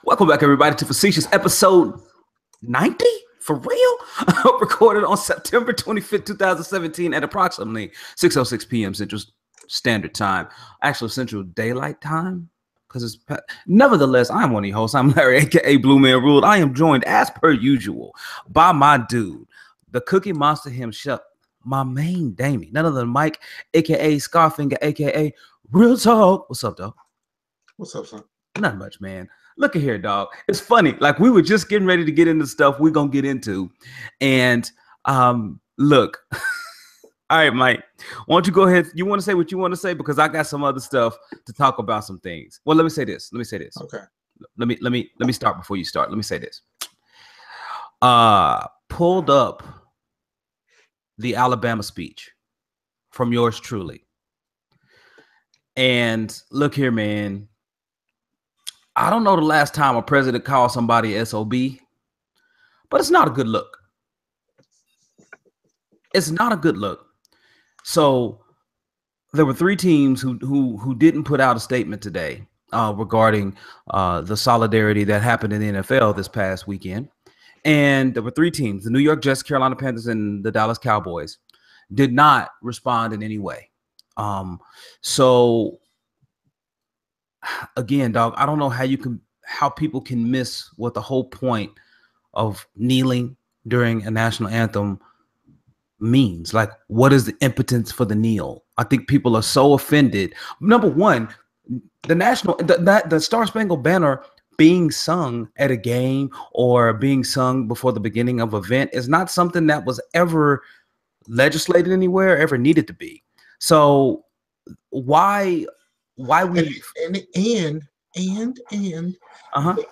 Welcome back, everybody, to Facetious episode 90 for real. Recorded on September 25th, 2017 at approximately 6:06 p.m. Central Standard Time, actual Central Daylight Time. Because it's nevertheless, I'm one of your hosts. I'm Larry, aka Bluemanrule. I am joined, as per usual, by my dude, the Cookie Monster himself, my main Damien, none other than Mike, aka Scarfinger, aka Real Talk. What's up, dog? What's up, son? Not much, man. Look at here, dog. It's funny. Like, we were just getting ready to get into stuff we're gonna get into, and look. All right, Mike. Why don't you go ahead? You want to say what you want to say, because I got some other stuff to talk about, some things. Well, let me say this. Okay. Let me start before you start. Let me say this. Pulled up the Alabama speech from yours truly, and look here, man. I don't know the last time a president called somebody SOB, but it's not a good look. It's not a good look. So there were three teams who didn't put out a statement today regarding the solidarity that happened in the NFL this past weekend. And there were three teams: the New York Jets, Carolina Panthers, and the Dallas Cowboys did not respond in any way. So again, dog, I don't know how people can miss what the whole point of kneeling during a national anthem means. Like, what is the impotence for the kneel? I think people are so offended. Number one, the Star Spangled Banner being sung at a game or being sung before the beginning of an event is not something that was ever legislated anywhere, ever needed to be. So why we and they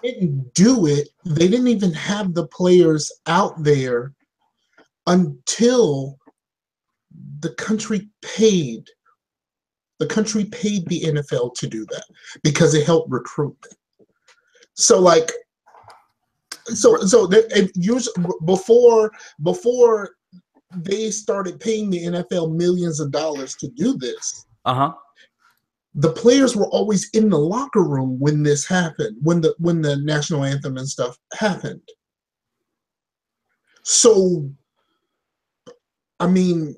didn't do it. They didn't even have the players out there until the country paid the NFL to do that, because it helped recruit them. So like, before they started paying the NFL millions of dollars to do this, the players were always in the locker room when this happened, when the national anthem and stuff happened. So, I mean,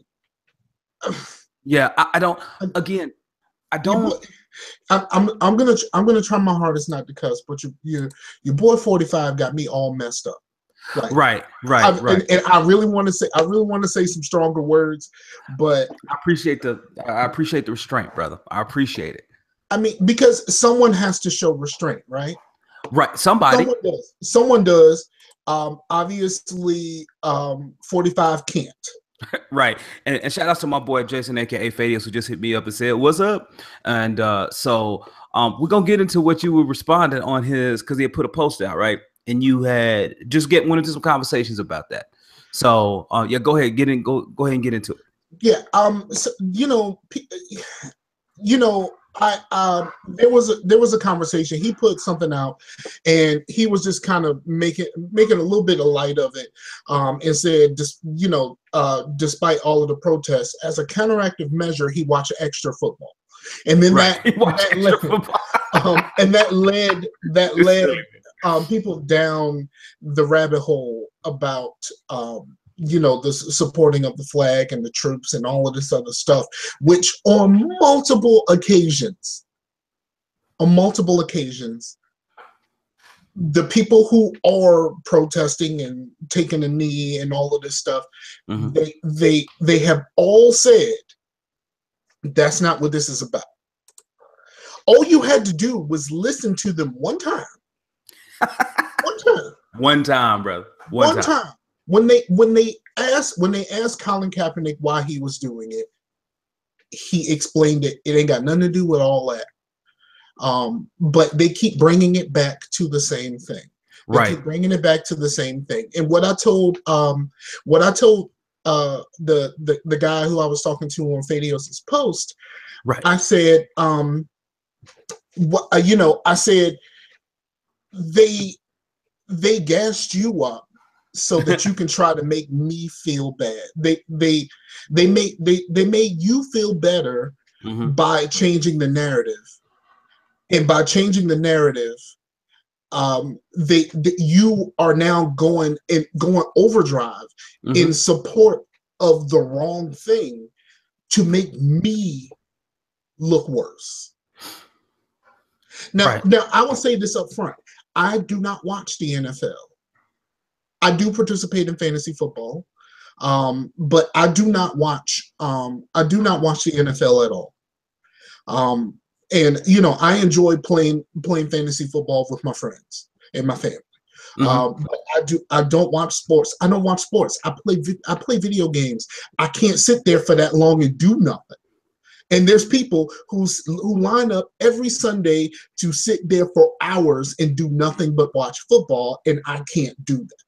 yeah, I don't. Again, I don't. I'm gonna try my hardest not to cuss, but your boy 45 got me all messed up. Like, right. And I really want to say some stronger words, but I appreciate the restraint, brother. I appreciate it. I mean, because someone has to show restraint, right? Right. Someone does. Obviously, 45 can't. Right. And shout out to my boy Jason, aka Facetious, who just hit me up and said, "What's up?" And so we're gonna get into what you were responding on his, because he had put a post out, right? And you had just went into some conversations about that. So yeah, go ahead and get into it. Yeah. So, there was a conversation. He put something out, and he was just kind of making a little bit of light of it, and said, despite all of the protests, as a counteractive measure, he watched extra football, and then that led people down the rabbit hole about the supporting of the flag and the troops and all of this other stuff, which on multiple occasions, the people who are protesting and taking a knee and all of this stuff, they have all said that's not what this is about. All you had to do was listen to them one time. One time, brother. One time. When they asked Colin Kaepernick why he was doing it, he explained it. It ain't got nothing to do with all that. But they keep bringing it back to the same thing. Keep bringing it back to the same thing. And what I told the guy who I was talking to on Facetious post, right? I said, I said they gassed you up so that you can try to make me feel bad. They made you feel better by changing the narrative. And by changing the narrative, you are now going overdrive in support of the wrong thing to make me look worse. Now, I will say this up front. I do not watch the NFL. I do participate in fantasy football, but I do not watch the NFL at all. And I enjoy playing fantasy football with my friends and my family. But I don't watch sports. I don't watch sports. I play video games. I can't sit there for that long and do nothing. And there's people who line up every Sunday to sit there for hours and do nothing but watch football, and I can't do that.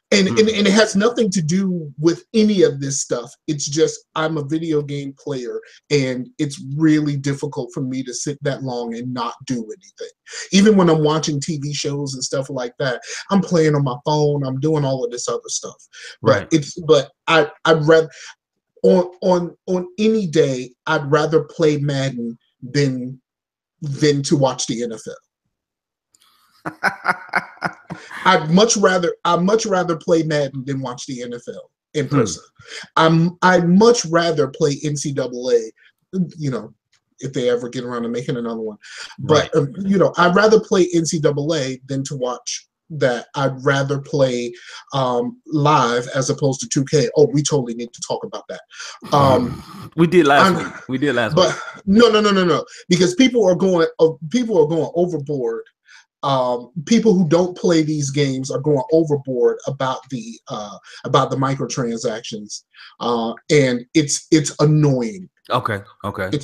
And it has nothing to do with any of this stuff. It's just I'm a video game player, and it's really difficult for me to sit that long and not do anything. Even when I'm watching TV shows and stuff like that, I'm playing on my phone. I'm doing all of this other stuff. But I'd rather on any day I'd rather play Madden than to watch the NFL. I'd much rather play Madden than watch the NFL in person. I'd much rather play NCAA, if they ever get around to making another one. But I'd rather play NCAA than to watch that. I'd rather play live as opposed to 2K. Oh, we totally need to talk about that. We did last week. But no, because people are going overboard. People who don't play these games are going overboard about the microtransactions, and it's annoying. Okay.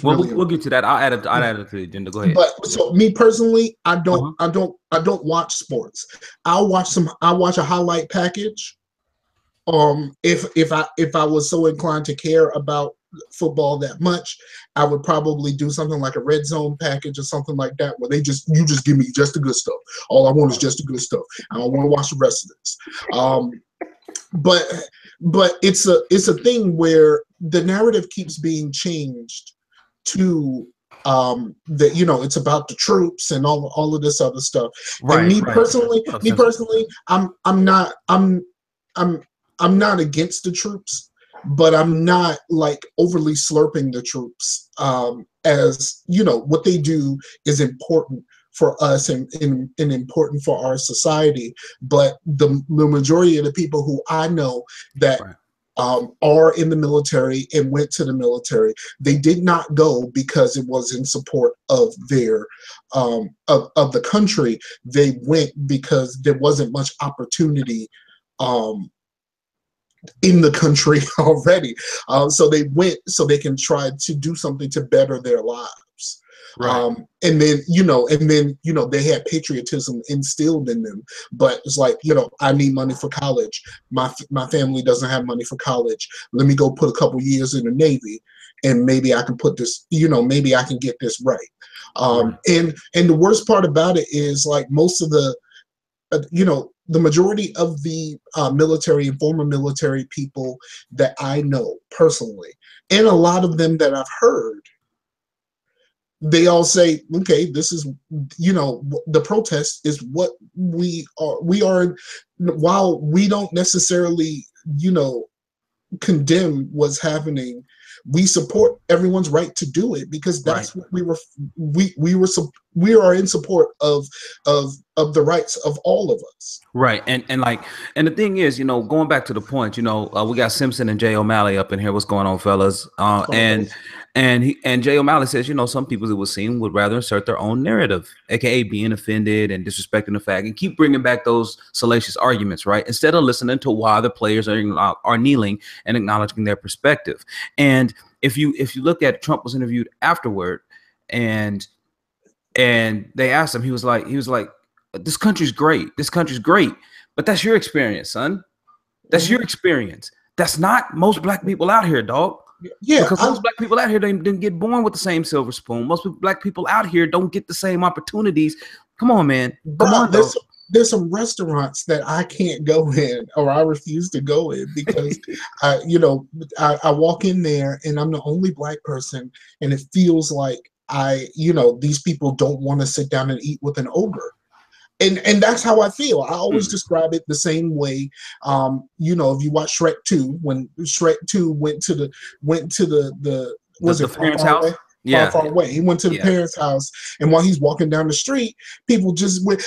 We'll get to that. I'll add it to the agenda. Go ahead. But so me personally, I don't watch sports. I'll watch a highlight package. If I was so inclined to care about football that much, I would probably do something like a red zone package or something like that, where you just give me just the good stuff. All I want is just the good stuff. I don't want to watch the rest of this. But it's a thing where the narrative keeps being changed to that it's about the troops and all of this other stuff. Right. And me personally, I'm not against the troops, but I'm not like overly slurping the troops. As what they do is important for us and important for our society. But the majority of the people who I know that are in the military and went to the military, they did not go because it was in support of their of the country. They went because there wasn't much opportunity in the country already. So they went so they can try to do something to better their lives. Right. And then they had patriotism instilled in them, but it's like, I need money for college. My family doesn't have money for college. Let me go put a couple years in the Navy, and maybe I can put this, maybe I can get this right. And the worst part about it is, like, most of the, the majority of the military and former military people that I know personally, and a lot of them that I've heard, they all say, okay, this is, the protest is what we are, while we don't necessarily, condemn what's happening, we support everyone's right to do it, because that's what we are in support of the rights of all of us. Right. And the thing is, going back to the point, we got Simpson and Jay O'Malley up in here. What's going on, fellas? And Jay O'Malley says, some people, it would seem, would rather insert their own narrative, aka being offended and disrespecting the fact, and keep bringing back those salacious arguments, right? Instead of listening to why the players are kneeling and acknowledging their perspective. And if you look at, Trump was interviewed afterward, and they asked him, he was like, this country's great. This country's great. But that's your experience, son. That's your experience. That's not most black people out here, dog. Yeah, because most black people out here didn't get born with the same silver spoon. Most black people out here don't get the same opportunities. Come on, man. Come on. There's some restaurants that I can't go in, or I refuse to go in, because I walk in there and I'm the only black person, and it feels like these people don't want to sit down and eat with an ogre. And that's how I feel. I always describe it the same way. You know, if you watch Shrek 2, when Shrek 2 went to the was it far, parents' far house? away? Yeah. Far away. He went to the parents' house, and while he's walking down the street, people just went,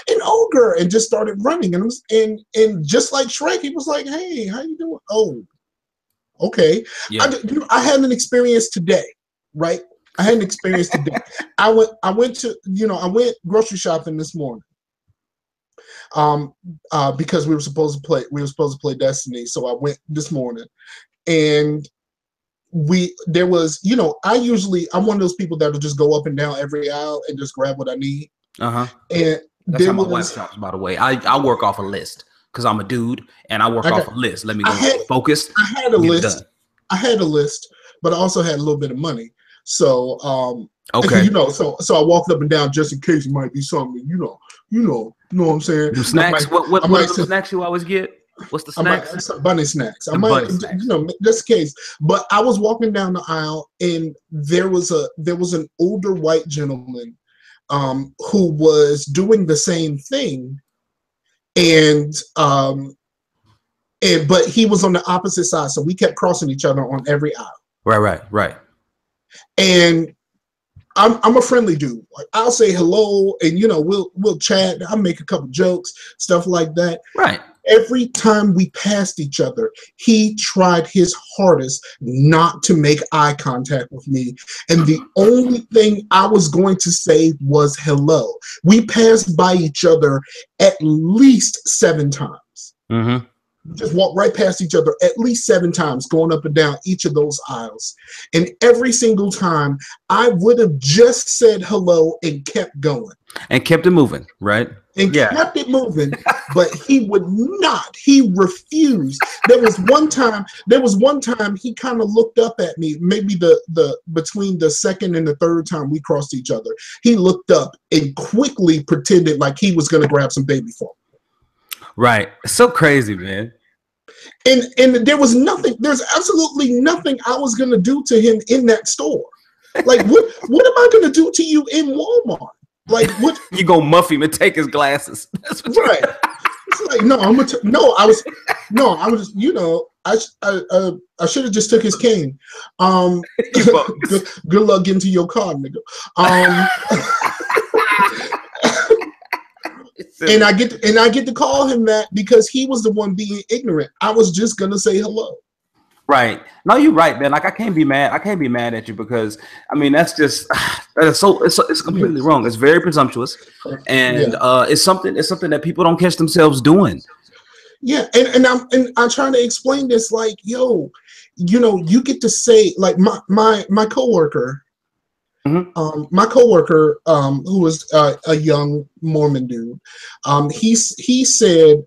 an ogre, and just started running. And just like Shrek, he was like, hey, how you doing? Oh, okay. Yeah. I had an experience today, right? I had an experience today. I went grocery shopping this morning. Because we were supposed to play Destiny. So I went this morning, and there was, you know, I'm one of those people that'll just go up and down every aisle and just grab what I need. Uh-huh. And that's how my wife shops, by the way. I work off a list because I'm a dude and I work off a list. Let me go focused. I had a list. I had a list, but I also had a little bit of money. So okay, you know, so I walked up and down just in case it might be something, you know what I'm saying? The snacks. What are the snacks you always get? What's the snacks? Bunny snacks. I might, you know, just in case. But I was walking down the aisle, and there was an older white gentleman who was doing the same thing, but he was on the opposite side, so we kept crossing each other on every aisle. Right. And I'm a friendly dude. Like, I'll say hello, and you know, we'll chat. I'll make a couple jokes, stuff like that. Right. Every time we passed each other, he tried his hardest not to make eye contact with me. And the only thing I was going to say was hello. We passed by each other at least 7 times. Mm-hmm. Just walked right past each other at least 7 times, going up and down each of those aisles. And every single time, I would have just said hello and kept going. And kept it moving, right? And kept it moving, but he would not. He refused. There was one time he kind of looked up at me, maybe the between the second and the third time we crossed each other. He looked up and quickly pretended like he was going to grab some baby food. Right. It's so crazy, man. And there's absolutely nothing I was going to do to him in that store. Like, what am I going to do to you in Walmart? Like, what? You go muff him and take his glasses. That's what right. It's like, no, I was, you know, I should have just took his cane. Good luck getting to your car, nigga. And I get to call him that because he was the one being ignorant. I was just gonna say hello. Right. No, you're right, man. Like, I can't be mad at you because I mean it's completely wrong. It's very presumptuous, and it's something that people don't catch themselves doing. Yeah, and I'm trying to explain this, like, yo, you know, you get to say, like, my coworker. Mm-hmm. My coworker, who was a young Mormon dude, he said,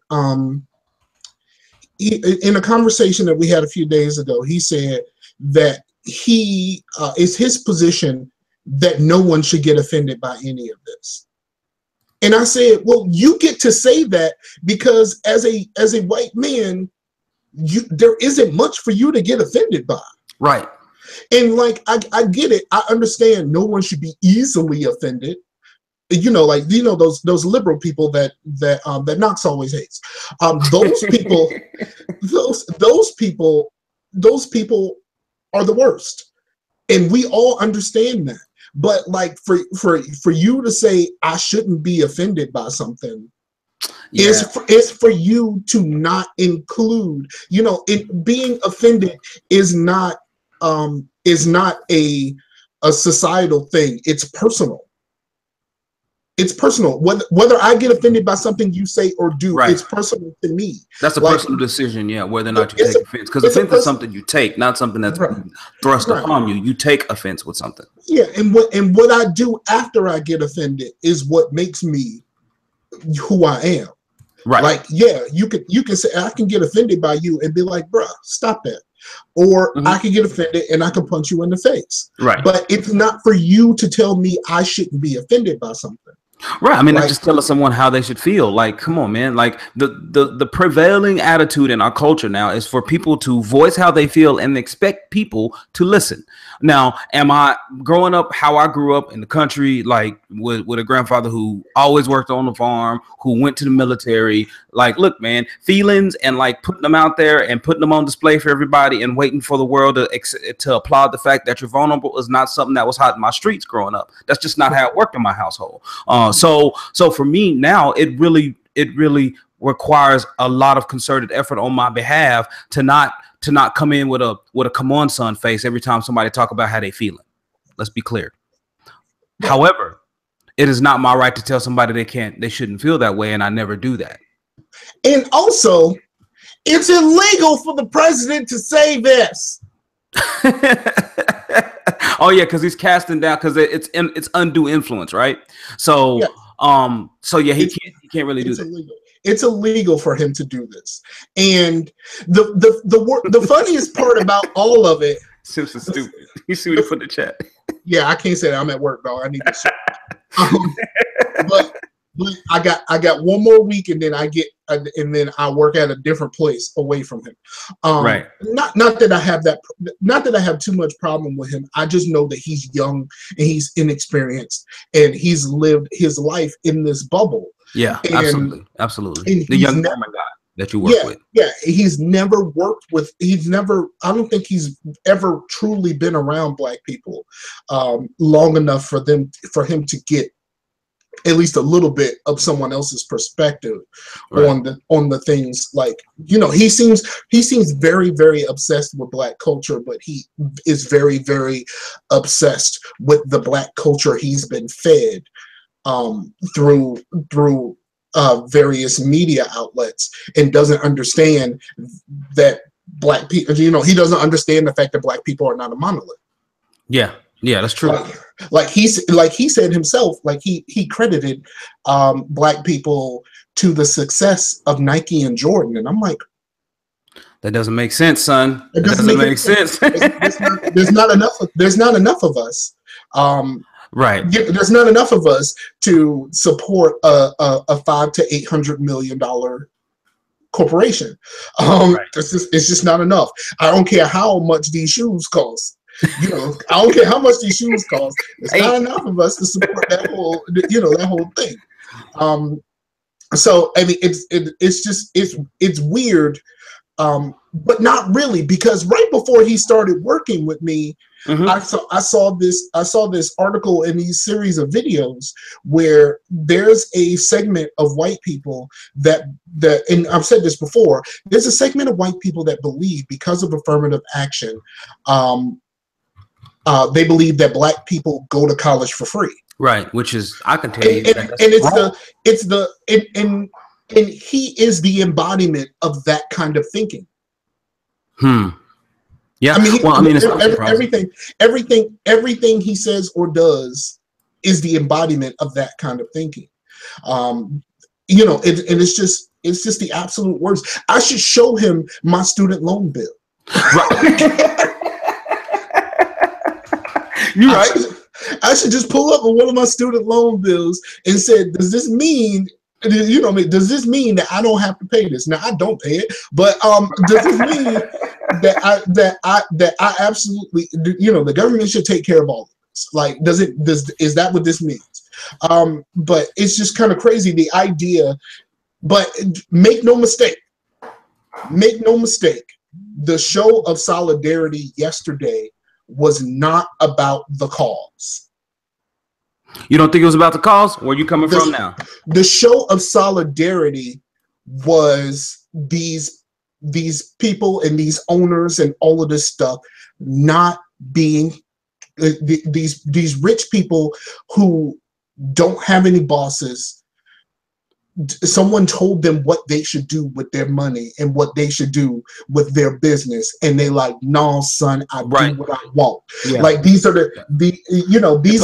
in a conversation that we had a few days ago, he said that it's his position that no one should get offended by any of this. And I said, well, you get to say that because as a white man, there isn't much for you to get offended by. Right. And like, I get it. I understand no one should be easily offended. You know, like, you know, those liberal people that Knox always hates. Those people, those people are the worst, and we all understand that. But like, for you to say I shouldn't be offended by something, is for you to not include. You know, being offended is not a societal thing. It's personal. It's personal. Whether I get offended by something you say or do, it's personal to me. That's a personal decision, whether or not you take offense. Because offense is something you take, not something that's thrust upon you. You take offense with something. Yeah, and what I do after I get offended is what makes me who I am. Right. Like, you can say I can get offended by you and be like, bruh, stop that. Or I can get offended and I can punch you in the face. Right. But it's not for you to tell me I shouldn't be offended by something. Right. I mean, that's just telling someone how they should feel. Like, come on, man. Like the prevailing attitude in our culture now is for people to voice how they feel and expect people to listen. Now, am I growing up how I grew up in the country, like with a grandfather who always worked on the farm, who went to the military? Like, look, man, feelings and like putting them out there and putting them on display for everybody and waiting for the world to applaud the fact that you're vulnerable is not something that was hot in my streets growing up. That's just not how it worked in my household. So for me now, it really requires a lot of concerted effort on my behalf to not come in with a come on son face every time somebody talk about how they feeling. Let's be clear. Yeah. However, it is not my right to tell somebody they shouldn't feel that way, and I never do that. And also, it's illegal for the president to say this. Oh yeah, because he's casting down because it's undue influence, right? So yeah. He can't really do that. It's illegal for him to do this. And the funniest part about all of it. Simpsons stupid. You see what he put in the chat. Yeah, I can't say that. I'm at work, dog. I need to shit. But I got one more week, and then I work at a different place away from him. Right. Not that I have that. Not that I have too much problem with him. I just know that he's young and he's inexperienced, and he's lived his life in this bubble. Yeah, absolutely. The young Norman guy that you work with. Yeah, he's never worked with. I don't think he's ever truly been around Black people long enough for him to get at least a little bit of someone else's perspective on the things. Like, he seems very, very obsessed with Black culture, but he is very, very obsessed with the Black culture he's been fed through various media outlets, and doesn't understand that Black people, he doesn't understand the fact that Black people are not a monolith. Yeah, that's true. Like he said himself, like he credited Black people to the success of Nike and Jordan, and I'm like, that doesn't make sense, son. It doesn't make sense. There's not enough of us. Right. There's not enough of us to support a $500 to $800 million corporation. It's just not enough. I don't care how much these shoes cost. I don't care how much these shoes cost. It's not enough of us to support that whole thing. So I mean, it's weird, but not really, because right before he started working with me, I saw this article in these series of videos where there's a segment of white people that and I've said this before, there's a segment of white people that believe, because of affirmative action, they believe that Black people go to college for free. Right, which is, I can tell you, and he is the embodiment of that kind of thinking. Yeah, everything he says or does is the embodiment of that kind of thinking. And it's just the absolute worst. I should show him my student loan bill. Right. You're right. I should just pull up one of my student loan bills and say, does this mean that I don't have to pay this? Now, I don't pay it, but does this mean that I absolutely, the government should take care of all of this? Like, is that what this means? But it's just kind of crazy, the idea. But make no mistake, the show of solidarity yesterday was not about the cause. You don't think it was about the cause? Where are you coming from now? The show of solidarity was these people and these owners and all of this stuff not being these rich people who don't have any bosses. Someone told them what they should do with their money and what they should do with their business, and they like, no, son, I do what I want. Yeah. Like, these are these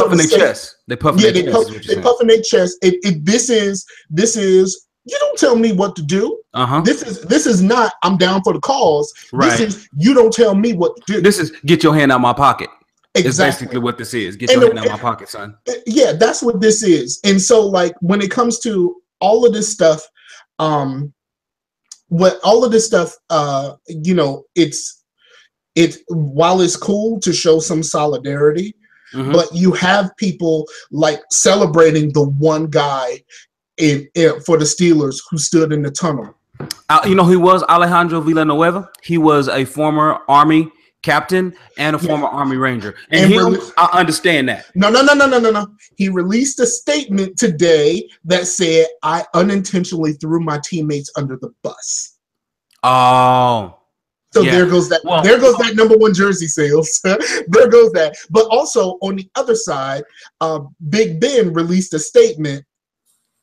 are the chest. They puff in their chest. This is you don't tell me what to do. This is not I'm down for the cause. Right. This is you don't tell me what to do. This is get your hand out my pocket. Exactly. It's basically what this is. Get your hand out of my pocket, son. Yeah, that's what this is. And so, like, when it comes to all of this stuff, you know, while it's cool to show some solidarity, but you have people like celebrating the one guy for the Steelers who stood in the tunnel. You know who he was? Alejandro Villanueva. He was a former Army captain and a former Army Ranger. And I understand that. No. He released a statement today that said, I unintentionally threw my teammates under the bus. Oh. So there goes that. Well, there goes that #1 jersey sales. There goes that. But also on the other side, Big Ben released a statement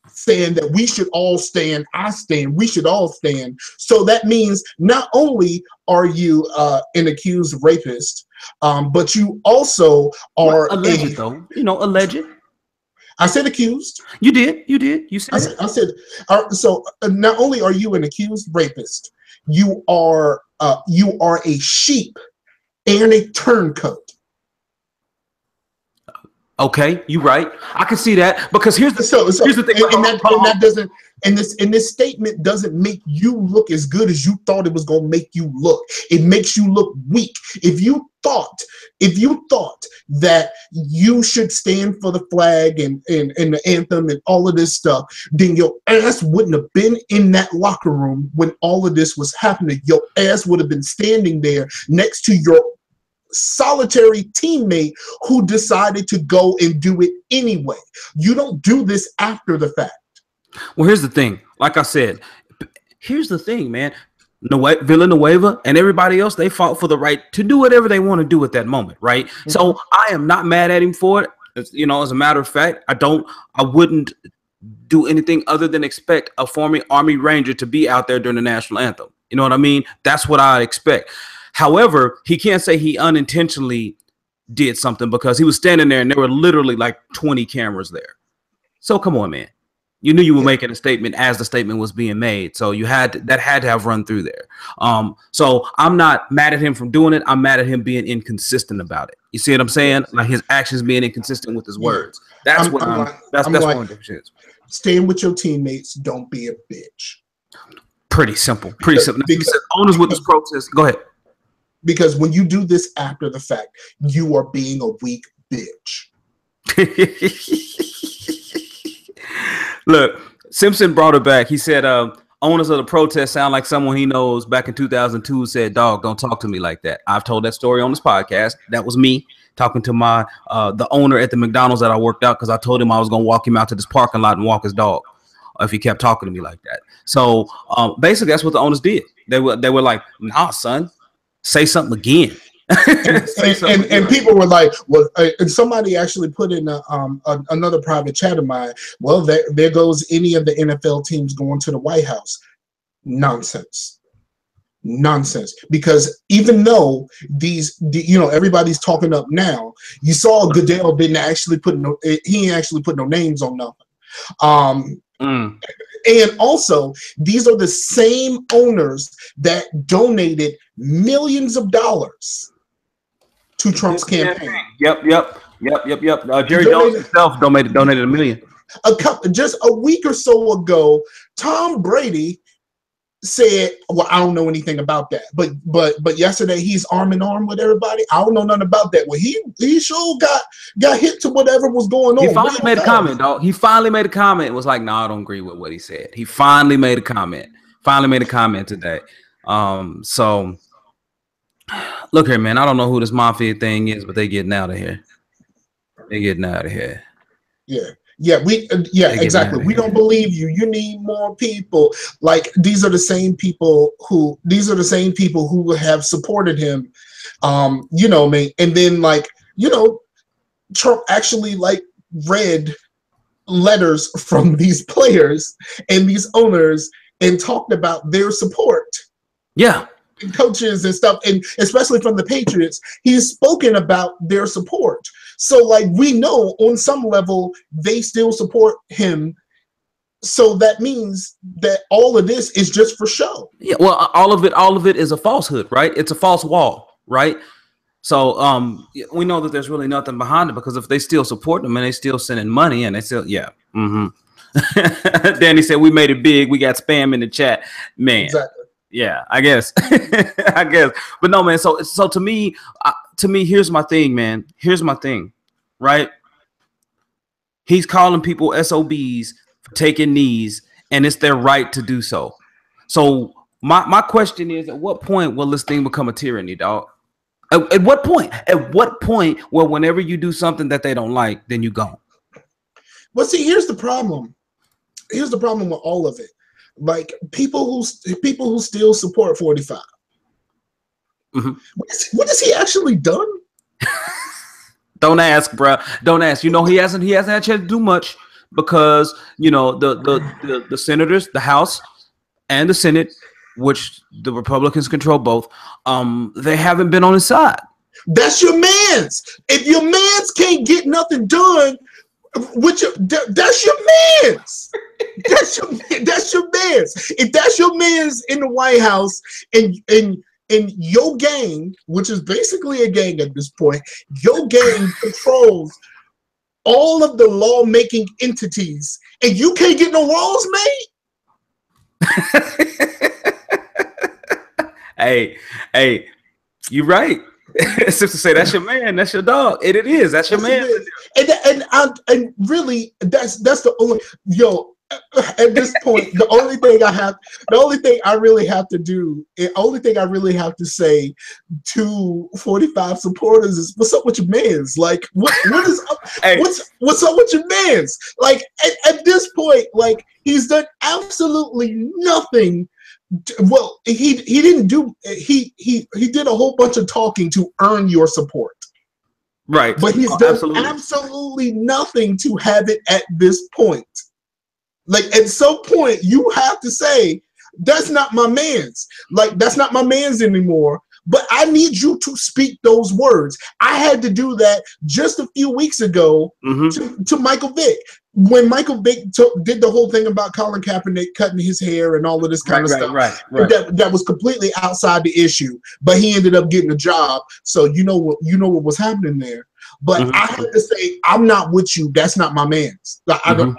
saying that we should all stand. I stand. We should all stand. So that means not only are you an accused rapist, but you also are alleged, though. You know, alleged. I said accused. You did. You said. I said. So not only are you an accused rapist, you are a sheep and a turncoat. Okay, you're right. I can see that because here's the thing. And this statement doesn't make you look as good as you thought it was going to make you look. It makes you look weak. If you thought that you should stand for the flag and the anthem and all of this stuff, then your ass wouldn't have been in that locker room when all of this was happening. Your ass would have been standing there next to your solitary teammate who decided to go and do it anyway. You don't do this after the fact. Well, here's the thing. Like I said, here's the thing, man. Villanueva and everybody else, they fought for the right to do whatever they want to do at that moment, right? Mm-hmm. So I am not mad at him for it. You know, as a matter of fact, I wouldn't do anything other than expect a former Army Ranger to be out there during the national anthem. You know what I mean? That's what I expect. However, he can't say he unintentionally did something because he was standing there and there were literally like 20 cameras there. So come on, man. You knew you were making a statement as the statement was being made. So that had to have run through there. So I'm not mad at him from doing it. I'm mad at him being inconsistent about it. You see what I'm saying? Like his actions being inconsistent with his words. That's what that's one of the differences. Stand with your teammates. Don't be a bitch. Pretty simple. Pretty simple. Now, you said owners with this protest. Go ahead. Because when you do this after the fact, you are being a weak bitch. Look, Simpson brought it back. He said, owners of the protest sound like someone he knows back in 2002 said, dog, don't talk to me like that. I've told that story on this podcast. That was me talking to the owner at the McDonald's that I worked out because I told him I was going to walk him out to this parking lot and walk his dog if he kept talking to me like that. So basically, that's what the owners did. They were like, nah, son, say something again. and people were like, well, and somebody actually put in another private chat of mine. Well, there goes any of the NFL teams going to the White House. Nonsense. Because even though everybody's talking up now, you saw Goodell didn't actually put no names on nothing. And also, these are the same owners that donated millions of dollars to Trump's campaign. Yep. Jerry Jones himself donated $1 million. Just a week or so ago, Tom Brady said, well, I don't know anything about that, but yesterday he's arm in arm with everybody. I don't know nothing about that. Well, he sure got hit to whatever was going on. He finally made a comment, dog. He finally made a comment. It was like, no, I don't agree with what he said. He finally made a comment. Today. So look here, man. I don't know who this mafia thing is, but they getting out of here. Yeah, exactly. We don't believe you. You need more people. Like these are the same people who have supported him. And then Trump actually read letters from these players and these owners and talked about their support. Yeah. And coaches and stuff, and especially from the Patriots, he's spoken about their support. So we know on some level they still support him. So that means that all of this is just for show. Yeah, well, all of it is a falsehood, right? It's a false wall, right? So we know that there's really nothing behind it, because if they still support them and they still sending money and they still, yeah. Danny said we made it big. We got spam in the chat, man. Exactly. Yeah, I guess. I guess. But no, man. So to me, here's my thing, man. Here's my thing, right? He's calling people SOBs for taking knees, and it's their right to do so. So my question is, at what point will this thing become a tyranny, dog? At what point? At what point where whenever you do something that they don't like, then you go? Well, see, here's the problem. Here's the problem with all of it. Like people who still support 45. What has he actually done? Don't ask, bro. Don't ask. You know, he hasn't had a chance to do much, because you know the senators, the House and the Senate, which the Republicans control both, they haven't been on his side. That's your man's. If your man's can't get nothing done, that's your man's. That's your man's. If that's your man's in the White House, and your gang, which is basically a gang at this point, your gang controls all of the lawmaking entities, and you can't get no laws made. Hey, you're right. It's just to say that's your man, that's your dog. It is. That's your man. And really, that's the only at this point, the only thing I really have to say to 45 supporters is, what's up with your mans? Like, what is up? Hey. What's up with your mans? Like, at this point, like, he's done absolutely nothing. Well, he didn't do. He did a whole bunch of talking to earn your support. Right. But he's done absolutely nothing to have it at this point. Like, at some point, you have to say, that's not my man's. Like, that's not my man's anymore. But I need you to speak those words. I had to do that just a few weeks ago to Michael Vick. When Michael Vick did the whole thing about Colin Kaepernick cutting his hair and all of this kind of stuff, that was completely outside the issue. But he ended up getting a job, so you know what was happening there. But I had to say, I'm not with you. That's not my man's. Like, I don't.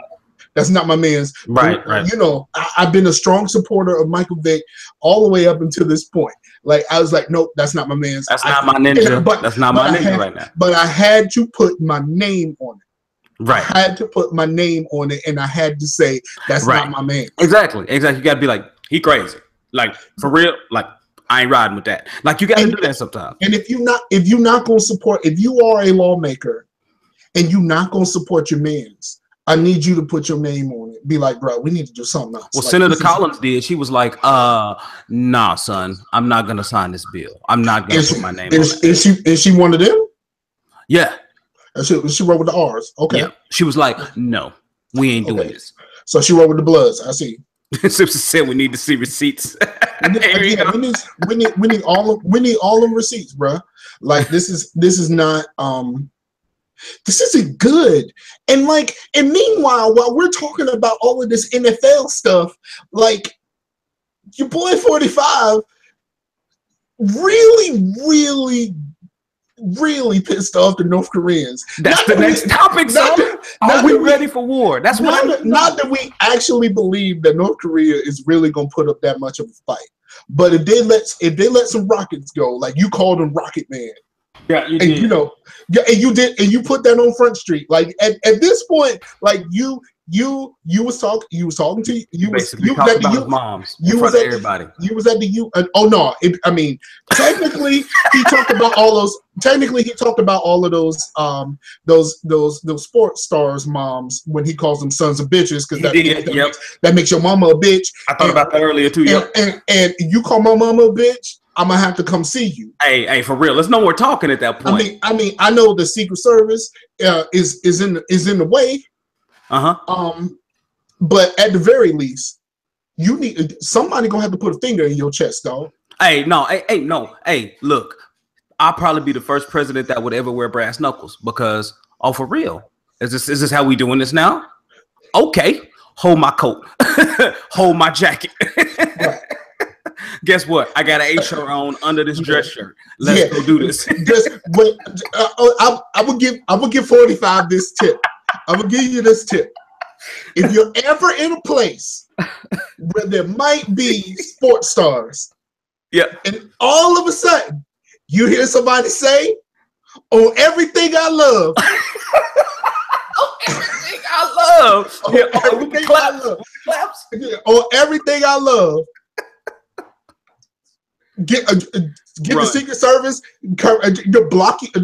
That's not my man's. Right. You know, I've been a strong supporter of Michael Vick all the way up until this point. Like, I was like, nope, that's not my man's. That's not my ninja. That's not my ninja right now. But I had to put my name on it. Right. I had to put my name on it, and I had to say, that's not my man. Exactly. You got to be like, he crazy. Like, for real. Like, I ain't riding with that. Like, you got to do that sometimes. And if you're not going to support, if you are a lawmaker and you're not going to support your man's, I need you to put your name on it. Be like, bro, we need to do something else. Well, like, Senator Collins did. She was like, nah, son, I'm not going to sign this bill. I'm not going to put my name on it. Is she one of them? Yeah. She wrote with the R's. Okay. Yeah. She was like, no, we ain't doing this. So she wrote with the Bloods. I see. Simpson said we need to see receipts. we need all of receipts, bro. Like, this is not this isn't good. And meanwhile, while we're talking about all of this NFL stuff, like, your boy 45 really pissed off the North Koreans. That's the next topic, son. Are we ready for war? That's what not that we actually believe that North Korea is really gonna put up that much of a fight. But if they let some rockets go, like you called them Rocket Man. Yeah, you and did. You know, yeah, and you did, and you put that on Front Street. Like at this point, like you was talking to moms. You was at everybody. You was at the oh no, I mean, technically he talked about all those. Technically, he talked about all of those sports stars' moms when he calls them sons of bitches, because that makes your mama a bitch. I thought about that earlier too. And you call my mama a bitch, I'm gonna have to come see you. Hey, for real. Let's know we're talking at that point. I mean, I know the Secret Service is in the way. But at the very least, you need somebody gonna have to put a finger in your chest, dog. Hey, look, I'll probably be the first president that would ever wear brass knuckles, because for real, is this how we doing this now? Okay, hold my coat, hold my jacket. Guess what? I got an A shirt on under this dress shirt. Let's go do this. But I would give 45 this tip. I will give you this tip. If you're ever in a place where there might be sports stars, and all of a sudden you hear somebody say, "On everything I love." Everything I love. Everything I love. Claps. On everything I love. Get the Secret Service. Block. Get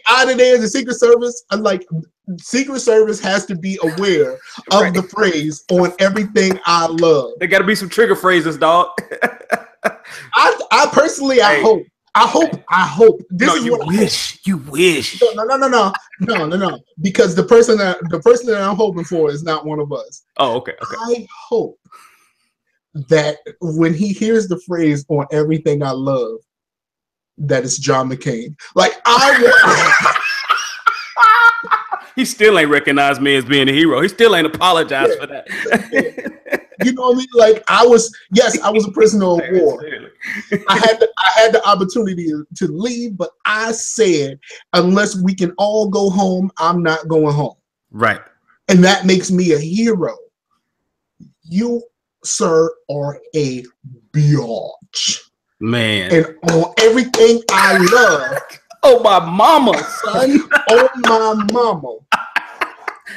out of there. The Secret Service. Like, Secret Service has to be aware of the phrase "on everything I love." There got to be some trigger phrases, dog. I personally, I hope. This is what you wish. No. Because the person that I'm hoping for is not one of us. Oh, okay. I hope that when he hears the phrase "on everything I love," that it's John McCain. Like, he still ain't recognized me as being a hero. He still ain't apologized for that. You know what I mean? Like, I was a prisoner of war. I had the opportunity to leave, but I said, unless we can all go home, I'm not going home. Right. And that makes me a hero. You, sir, are a biatch. Man. And on everything I love. Oh, my mama, son. Oh, my mama.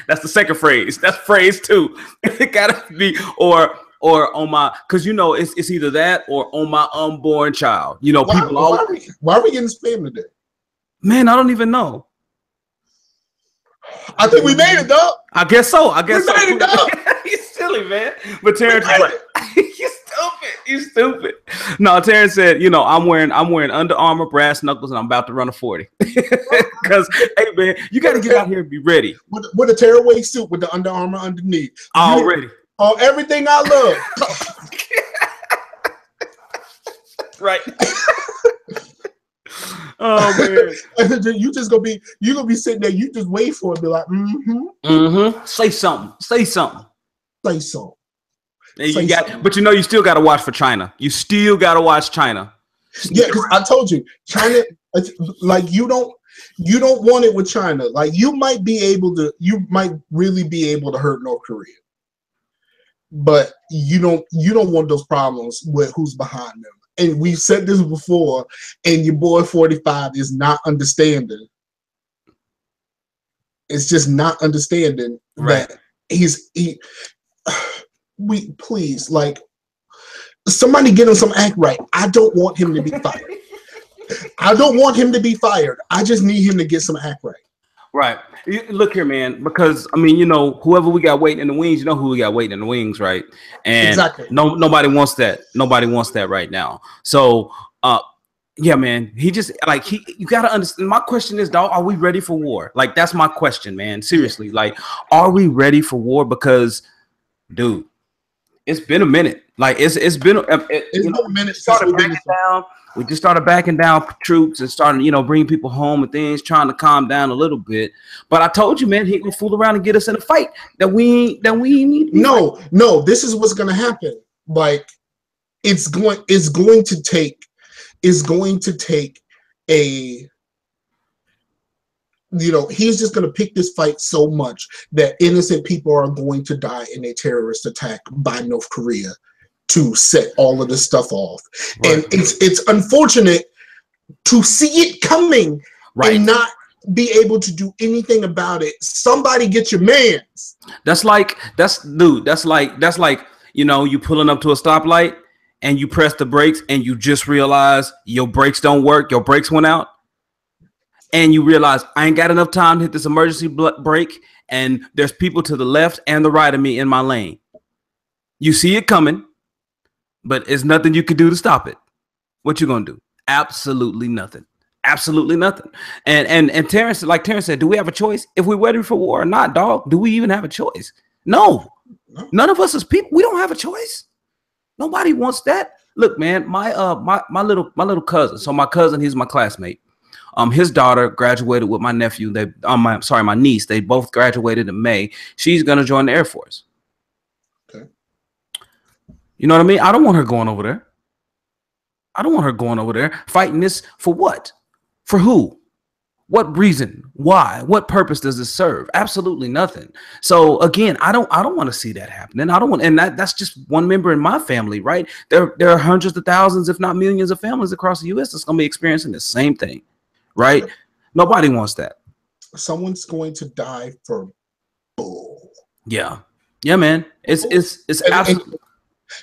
That's the second phrase. That's phrase 2. It gotta be or on my, because it's either that or on my unborn child. Why are we getting spam today? Man, I don't even know. I think we made it, dog. I guess so. We made it, dog. You silly, man. But Terrence is like, you stupid. No, Terrence said, I'm wearing Under Armour brass knuckles and I'm about to run a 40. Because, hey, man, you got to get out here and be ready. With a tearaway suit with the Under Armour underneath. Already. On everything I love. Right. Oh, man. you're gonna be sitting there, you just wait for it, be like, Say something. But you still got to watch for China. You still got to watch China. Yeah, because I told you, China, like, you don't want it with China. Like, you might really be able to hurt North Korea, but you don't want those problems with who's behind them. And we've said this before, and your boy 45 is not understanding. It's just not understanding that please, like, somebody get him some act right. I don't want him to be fired. I just need him to get some act right. Right. Look here, man, because whoever we got waiting in the wings, who we got waiting in the wings, right? And exactly. Nobody wants that. Nobody wants that right now. So yeah, man, you gotta understand. My question is, dog, are we ready for war? Like, that's my question, man. Seriously, like, are we ready for war? Because, dude, it's been a minute. Like, it's been a minute. We just started backing down troops and starting, bringing people home and things, trying to calm down a little bit. But I told you, man, he can fool around and get us in a fight that we need. No, this is what's gonna happen. Like, it's going to take a, he's just going to pick this fight so much that innocent people are going to die in a terrorist attack by North Korea to set all of this stuff off. Right. And it's unfortunate to see it coming, right, and not be able to do anything about it. Somebody get your mans. That's like you pulling up to a stoplight and you press the brakes and you just realize your brakes don't work. Your brakes went out. And you realize I ain't got enough time to hit this emergency brake, and there's people to the left and the right of me in my lane. You see it coming, but it's nothing you can do to stop it. What you gonna do? Absolutely nothing. Absolutely nothing. And Terrence said, do we have a choice? If we're ready for war or not, dog, do we even have a choice? No. None of us as people, we don't have a choice. Nobody wants that. Look, man, my little cousin. So my cousin, he's my classmate. His daughter graduated with my nephew. My niece. They both graduated in May. She's gonna join the Air Force. Okay. You know what I mean? I don't want her going over there. I don't want her going over there fighting this for what? For who? What reason? Why? What purpose does this serve? Absolutely nothing. So again, I don't want to see that happening. I don't want, and that's just one member in my family, right? There are hundreds of thousands, if not millions, of families across the U.S. that's going to be experiencing the same thing, right? Nobody wants that. Someone's going to die for bull. Yeah, man. It's absolutely.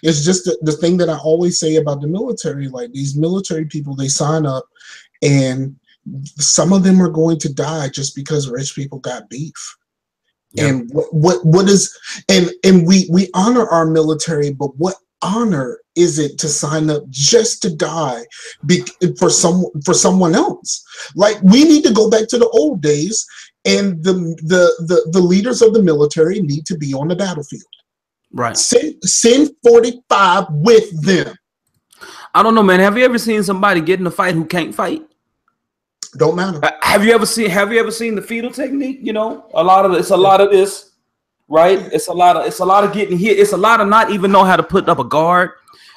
It's just the thing that I always say about the military. Like, these military people, they sign up, and some of them are going to die just because rich people got beef. Yeah. And what is, and we honor our military, but what honor is it to sign up just to die for someone else? Like, we need to go back to the old days, and the leaders of the military need to be on the battlefield. Right. Send 45 with them. I don't know, man. Have you ever seen somebody get in a fight who can't fight? Don't matter. Have you ever seen the fetal technique? You know, it's a lot of this, right? It's a lot of getting hit. It's a lot of not even know how to put up a guard.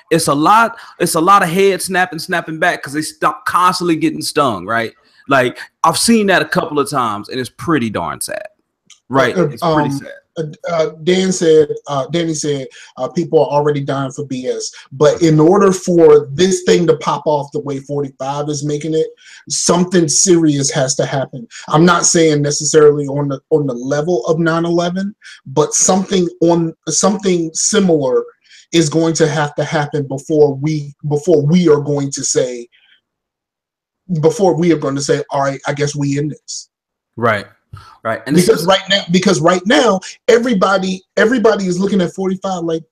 It's a lot of head snapping back because they stop constantly getting stung, right? Like, I've seen that a couple of times, and it's pretty darn sad. Right. It's pretty sad. Danny said people are already dying for BS, but in order for this thing to pop off the way 45 is making it, something serious has to happen. I'm not saying necessarily on the level of 9/11, but something similar is going to have to happen before we are going to say, all right, I guess we in this. Right. Right. And because right now, everybody is looking at 45 like,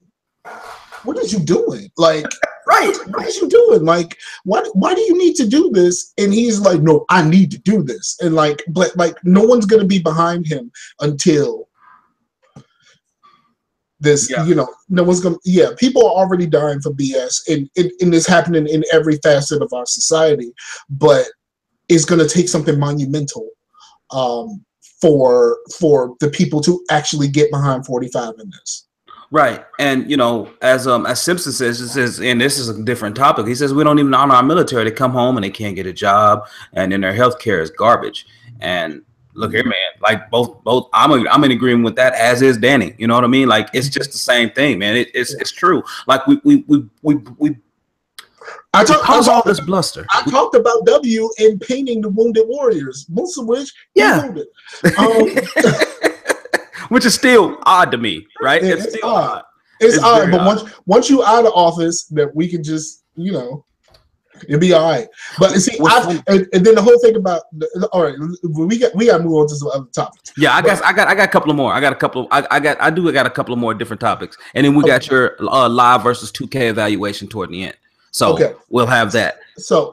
what are you doing? Like, right, what are you doing? Like, why do you need to do this? And he's like, no, I need to do this. And like, but like, no one's gonna be behind him until this, you know, no one's gonna, people are already dying for BS, and it's happening in every facet of our society, but it's gonna take something monumental for the people to actually get behind 45 in this. Right. And, you know, as Simpson says, and this is a different topic, he says we don't even honor our military. They come home and they can't get a job, and then their health care is garbage. And look here, man, like both I'm in agreement with that, as is Danny. You know what I mean? Like, it's just the same thing, man. It's true. Like, I talked all this bluster. I talked about W and painting the wounded warriors, most of which wounded. Which is still odd to me, right? Yeah, it's still odd. It's odd, but once you out of office, that we can just, you know, it'll be all right. But see, and then the whole thing about all right, we got to move on to some other topics. Yeah, I got a couple of more. I got a couple of more different topics, and then we got your live versus 2K evaluation toward the end. So we'll have that. So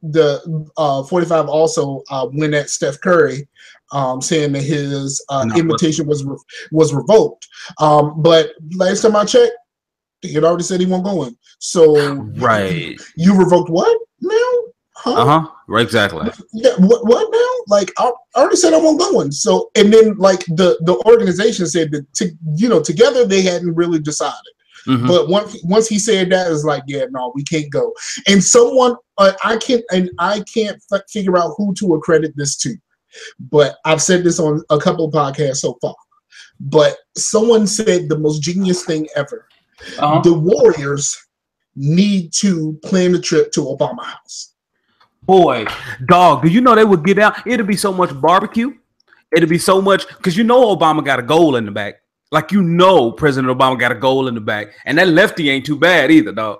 the 45 also went at Steph Curry, saying that his invitation was revoked. But last time I checked, he had already said he wasn't going. So right, you revoked what now? Huh? Right, exactly. Yeah, what now? Like, I already said I wasn't going. So, and then like the organization said that together they hadn't really decided. Mm-hmm. But once he said that, it's like, yeah, no, we can't go. And someone I can't figure out who to accredit this to, but I've said this on a couple of podcasts so far. But someone said the most genius thing ever. The Warriors need to plan a trip to Obama House. Boy, dog, do you know they would get out? It'd be so much barbecue. It'd be so much, because you know Obama got a goal in the back. Like, you know, President Obama got a goal in the back, and that lefty ain't too bad either, dog.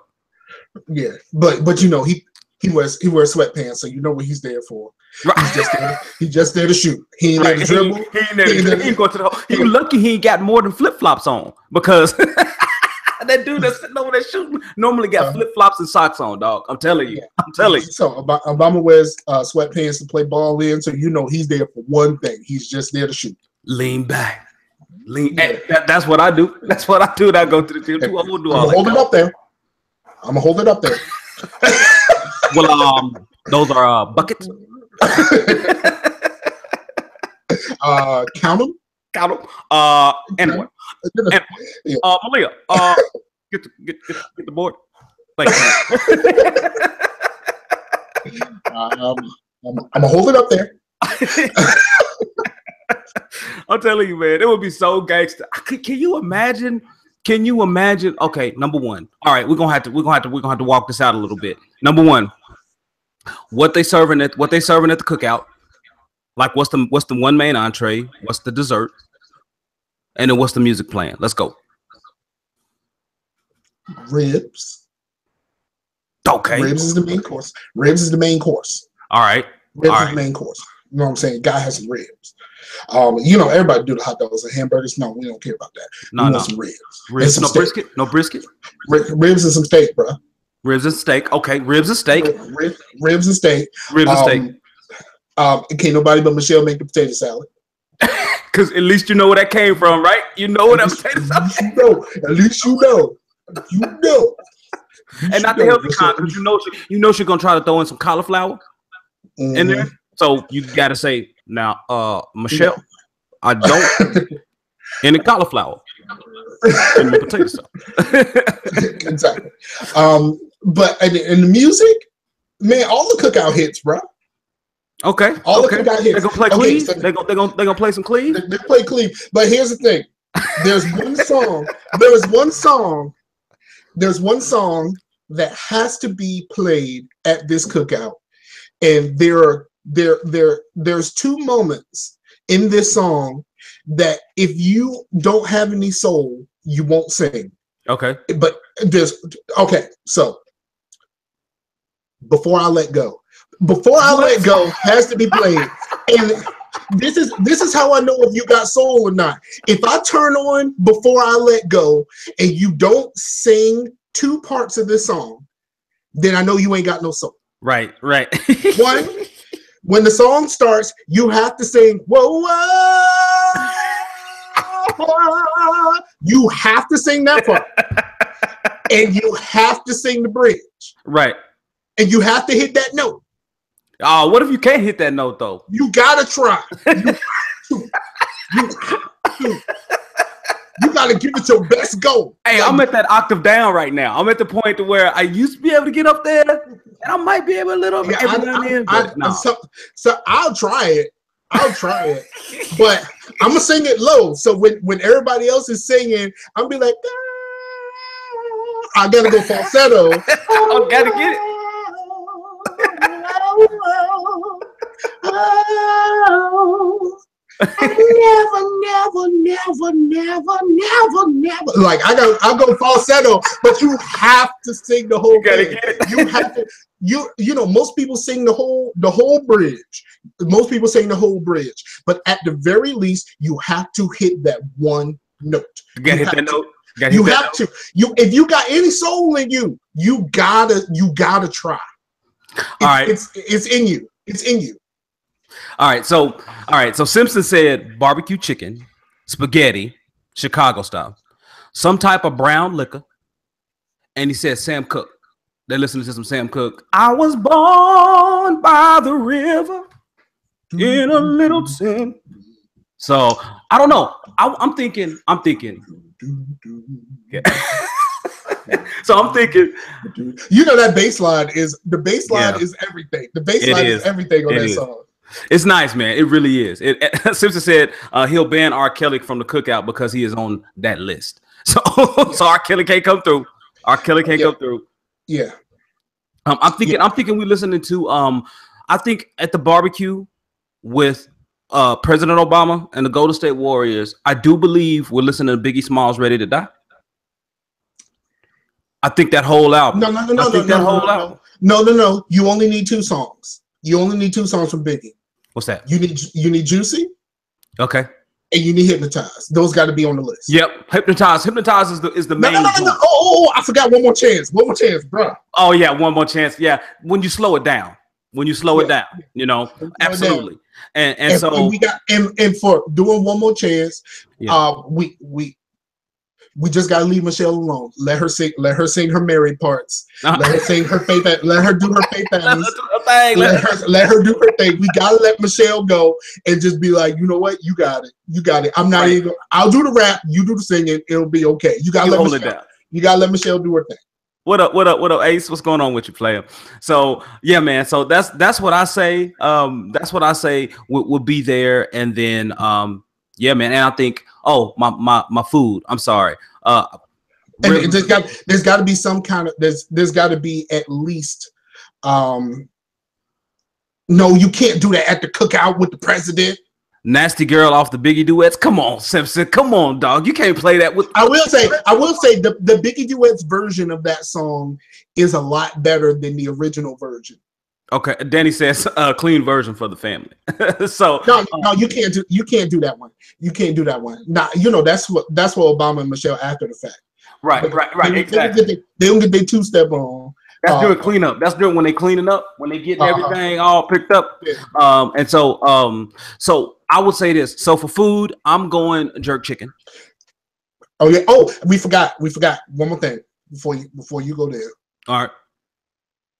Yeah, but you know, he wears sweatpants, so you know what he's there for. Right. He's just there to shoot. He ain't there to dribble. He ain't going to the. You lucky he ain't got more than flip flops on, because that dude that's sitting over there shooting normally got flip flops and socks on, dog. I'm telling you. So Obama wears sweatpants to play ball in, so you know he's there for one thing. He's just there to shoot. Lean back. That's what I do. That's what I do. And I go to the gym too. I'm gonna do all that. Hold it up there. I'm gonna hold it up there. Well, those are buckets. Count them. Anyway. Malia. Get the board. Like, I'm gonna hold it up there. I'm telling you, man, it would be so gangster. Can you imagine? Can you imagine? Okay, number one. All right, we're gonna have to walk this out a little bit. Number one, what they serving at the cookout? Like, what's the one main entree? What's the dessert? And then what's the music playing? Let's go. Ribs. Okay. Ribs is the main course. Ribs is the main course. All right. Ribs is the main course. You know what I'm saying? Guy has some ribs. You know, everybody do the hot dogs and hamburgers. No, we don't care about that. No, we no. want some ribs. Ribs, some no steak. brisket? No brisket? Ribs and some steak, bro. Ribs and steak. Okay, ribs and steak. Ribs and steak. Ribs and steak. Can't nobody but Michelle make the potato salad. Because at least you know where that came from, right? You know what I'm saying? At least you know. You know. And not the healthy kind, because you know she's gonna try to throw in some cauliflower in there. So you gotta say, now, Michelle, I don't any cauliflower in the potato salad. Exactly. But in the music, man, all the cookout hits, bro. Okay. All the cookout hits. They're gonna play Cleve. So they're gonna play some Cleve. They play Cleve. But here's the thing: there's one song that has to be played at this cookout, and there's two moments in this song that if you don't have any soul, you won't sing. Okay. But so Before I Let Go. Before I Let Go has to be played. And this is how I know if you got soul or not. If I turn on Before I Let Go and you don't sing two parts of this song, then I know you ain't got no soul. Right. One, when the song starts, you have to sing, whoa, whoa. You have to sing that part. And you have to sing the bridge. Right. And you have to hit that note. Oh, what if you can't hit that note though? You gotta try. You gotta give it your best go. Hey, I'm at that octave down right now. I'm at the point to where I used to be able to get up there, and I might be able a little bit every now and then. So I'll try it. But I'm gonna sing it low. So when everybody else is singing, I'm be like, I gotta go falsetto. I gotta get it. Never. Like I'll go falsetto, but you have to sing the whole thing. You have to. You know, most people sing the whole bridge. Most people sing the whole bridge, but at the very least, you have to hit that one note. You gotta hit that note. You have to. If you got any soul in you, you gotta try. All right, it's in you. It's in you. All right, so Simpson said barbecue chicken, spaghetti, Chicago style, some type of brown liquor, and he said Sam Cooke. They're listening to some Sam Cooke. I was born by the river in a little tent. So I don't know. I'm thinking. Yeah. So I'm thinking, you know, that bass line is everything. The bass line is everything on that song. It's nice, man. It really is. Simpson said he'll ban R. Kelly from the cookout because he is on that list. So R. Kelly can't come through. R. Kelly can't come through. Yeah. I'm thinking we listening to I think at the barbecue with President Obama and the Golden State Warriors, I do believe we're listening to Biggie Smalls' Ready to Die. I think that whole album. No. You only need two songs. You only need two songs from Biggie. What's that? You need Juicy. Okay. And you need Hypnotized. Those got to be on the list. Yep. Hypnotized is the main. No. Oh, I forgot One More Chance. One More Chance, bro. Oh yeah, One More Chance. Yeah. When you slow it down. You know, absolutely. And so we got and for doing One More Chance, we just gotta leave Michelle alone. Let her sing her Mary parts. Let her sing her faith. Let her do her faith things. Let her do her thing. We gotta let Michelle go and just be like, you know what? You got it. I'm not even. I'll do the rap. You do the singing. It'll be okay. You gotta let Michelle. You gotta let Michelle do her thing. What up, Ace? What's going on with you, player? So yeah, man. So that's what I say. That's what I say will be there, and then yeah, man. And I think, oh, my food. I'm sorry. And there's got to be some kind of there's got to be at least no, you can't do that at the cookout with the president. Nasty girl off the Biggie duets. Come on, Simpson. Come on, dog. You can't play that with. I will say the Biggie duets version of that song is a lot better than the original version. Okay, Danny says clean version for the family. So no, you can't do that one. You can't do that one. Now, you know that's what Obama and Michelle after the fact. Right, exactly. They don't get their two-step on. That's doing cleanup. That's doing when they cleaning up, when they get everything all picked up. Yeah. And so I would say this. So for food, I'm going jerk chicken. Oh yeah. Oh, we forgot one more thing before you go there. All right.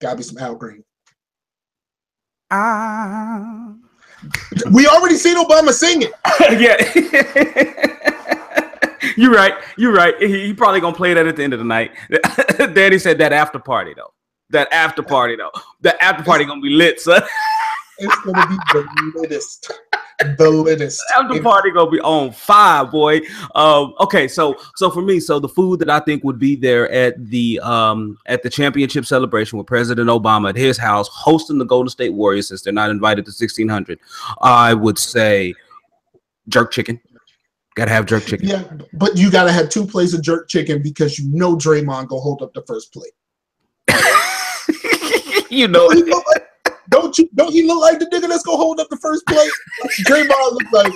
Gotta be some Al Green. We already seen Obama sing it. Yeah. You're right. He probably gonna play that at the end of the night. Danny said that after party though. That after party gonna be lit, son. It's gonna be the littest. The littest. After party gonna be on fire, boy. Okay, so for me, so the food that I think would be there at the championship celebration with President Obama at his house hosting the Golden State Warriors, since they're not invited to 1600, I would say jerk chicken. Gotta have jerk chicken. Yeah, but you gotta have 2 plates of jerk chicken because you know Draymond gonna hold up the first plate. You know it. Don't he look like the nigga that's gonna hold up the first plate? Draymond looks like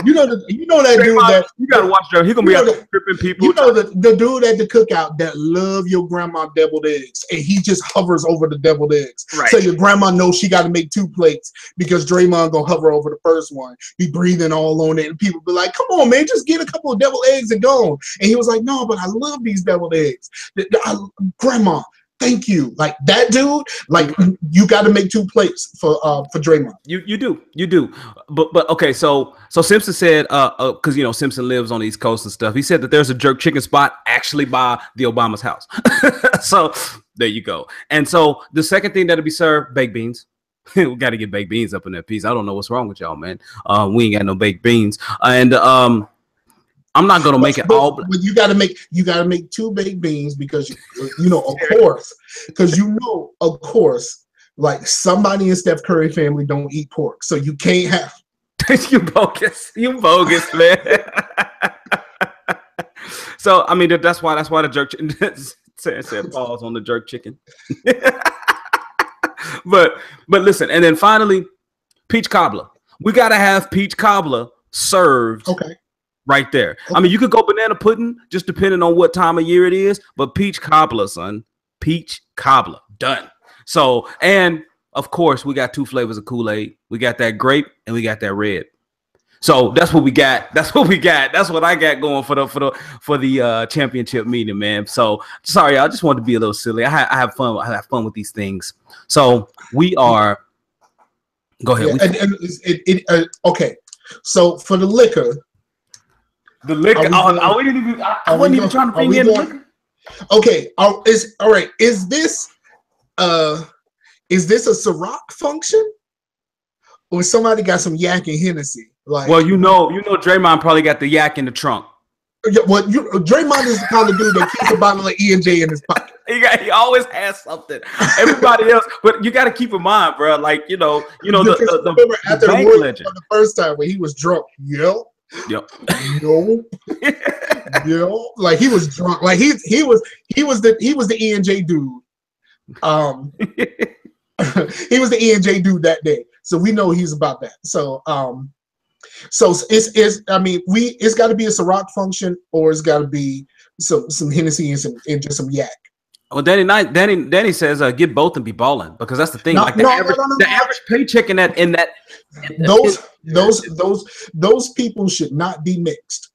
you know that Draymond, dude that you gotta watch Draymond. He's gonna be out there tripping people. You know the dude at the cookout that love your grandma deviled eggs, and he just hovers over the deviled eggs. Right. So your grandma knows she got to make 2 plates because Draymond gonna hover over the first one, be breathing all on it, and people be like, "Come on, man, just get a couple of deviled eggs and go." And he was like, "No, but I love these deviled eggs, Grandma." Thank you. Like that dude, like you got to make 2 plates for Draymond. You do. But okay, so Simpson said because you know Simpson lives on the East Coast and stuff. He said that there's a jerk chicken spot actually by the Obama's house. So there you go. And so the second thing that'll be served, baked beans. We got to get baked beans up in that piece. I don't know what's wrong with y'all, man. We ain't got no baked beans. And I'm not gonna make it all. But you gotta make 2 baked beans because you know, of course, like somebody in Steph Curry family don't eat pork, so you can't have. You bogus, man. So I mean that's why the jerk chicken said pause on the jerk chicken. but listen, and then finally, peach cobbler. We gotta have peach cobbler served. Okay. Right there. Okay. I mean, you could go banana pudding, just depending on what time of year it is, but peach cobbler, son. Peach cobbler. Done. So, and of course, we got 2 flavors of Kool-Aid. We got that grape and we got that red. So that's what we got. That's what I got going for the championship meeting, man. So sorry, I just wanted to be a little silly. I have fun. I have fun with these things. So we are. Go ahead. Yeah, okay. So for the liquor. The liquor. I wasn't even trying to bring in the liquor. Okay. All right. Is this a CiRoc function, or somebody got some yak and Hennessy? Like, well, you know, Draymond probably got the yak in the trunk. Yeah, well, Draymond is the kind of dude that keeps a bottle of E&J in his pocket. He always has something. Everybody else, but you got to keep in mind, bro. Like the bank legend. The first time when he was drunk, Yep. Like he was drunk. Like he was the E&J dude. He was the E&J dude that day. So we know he's about that. So it's got to be a CiRoc function, or it's got to be some Hennessy and just some yak. Well, Danny says get both and be balling, because that's the thing. The average paycheck those people should not be mixed.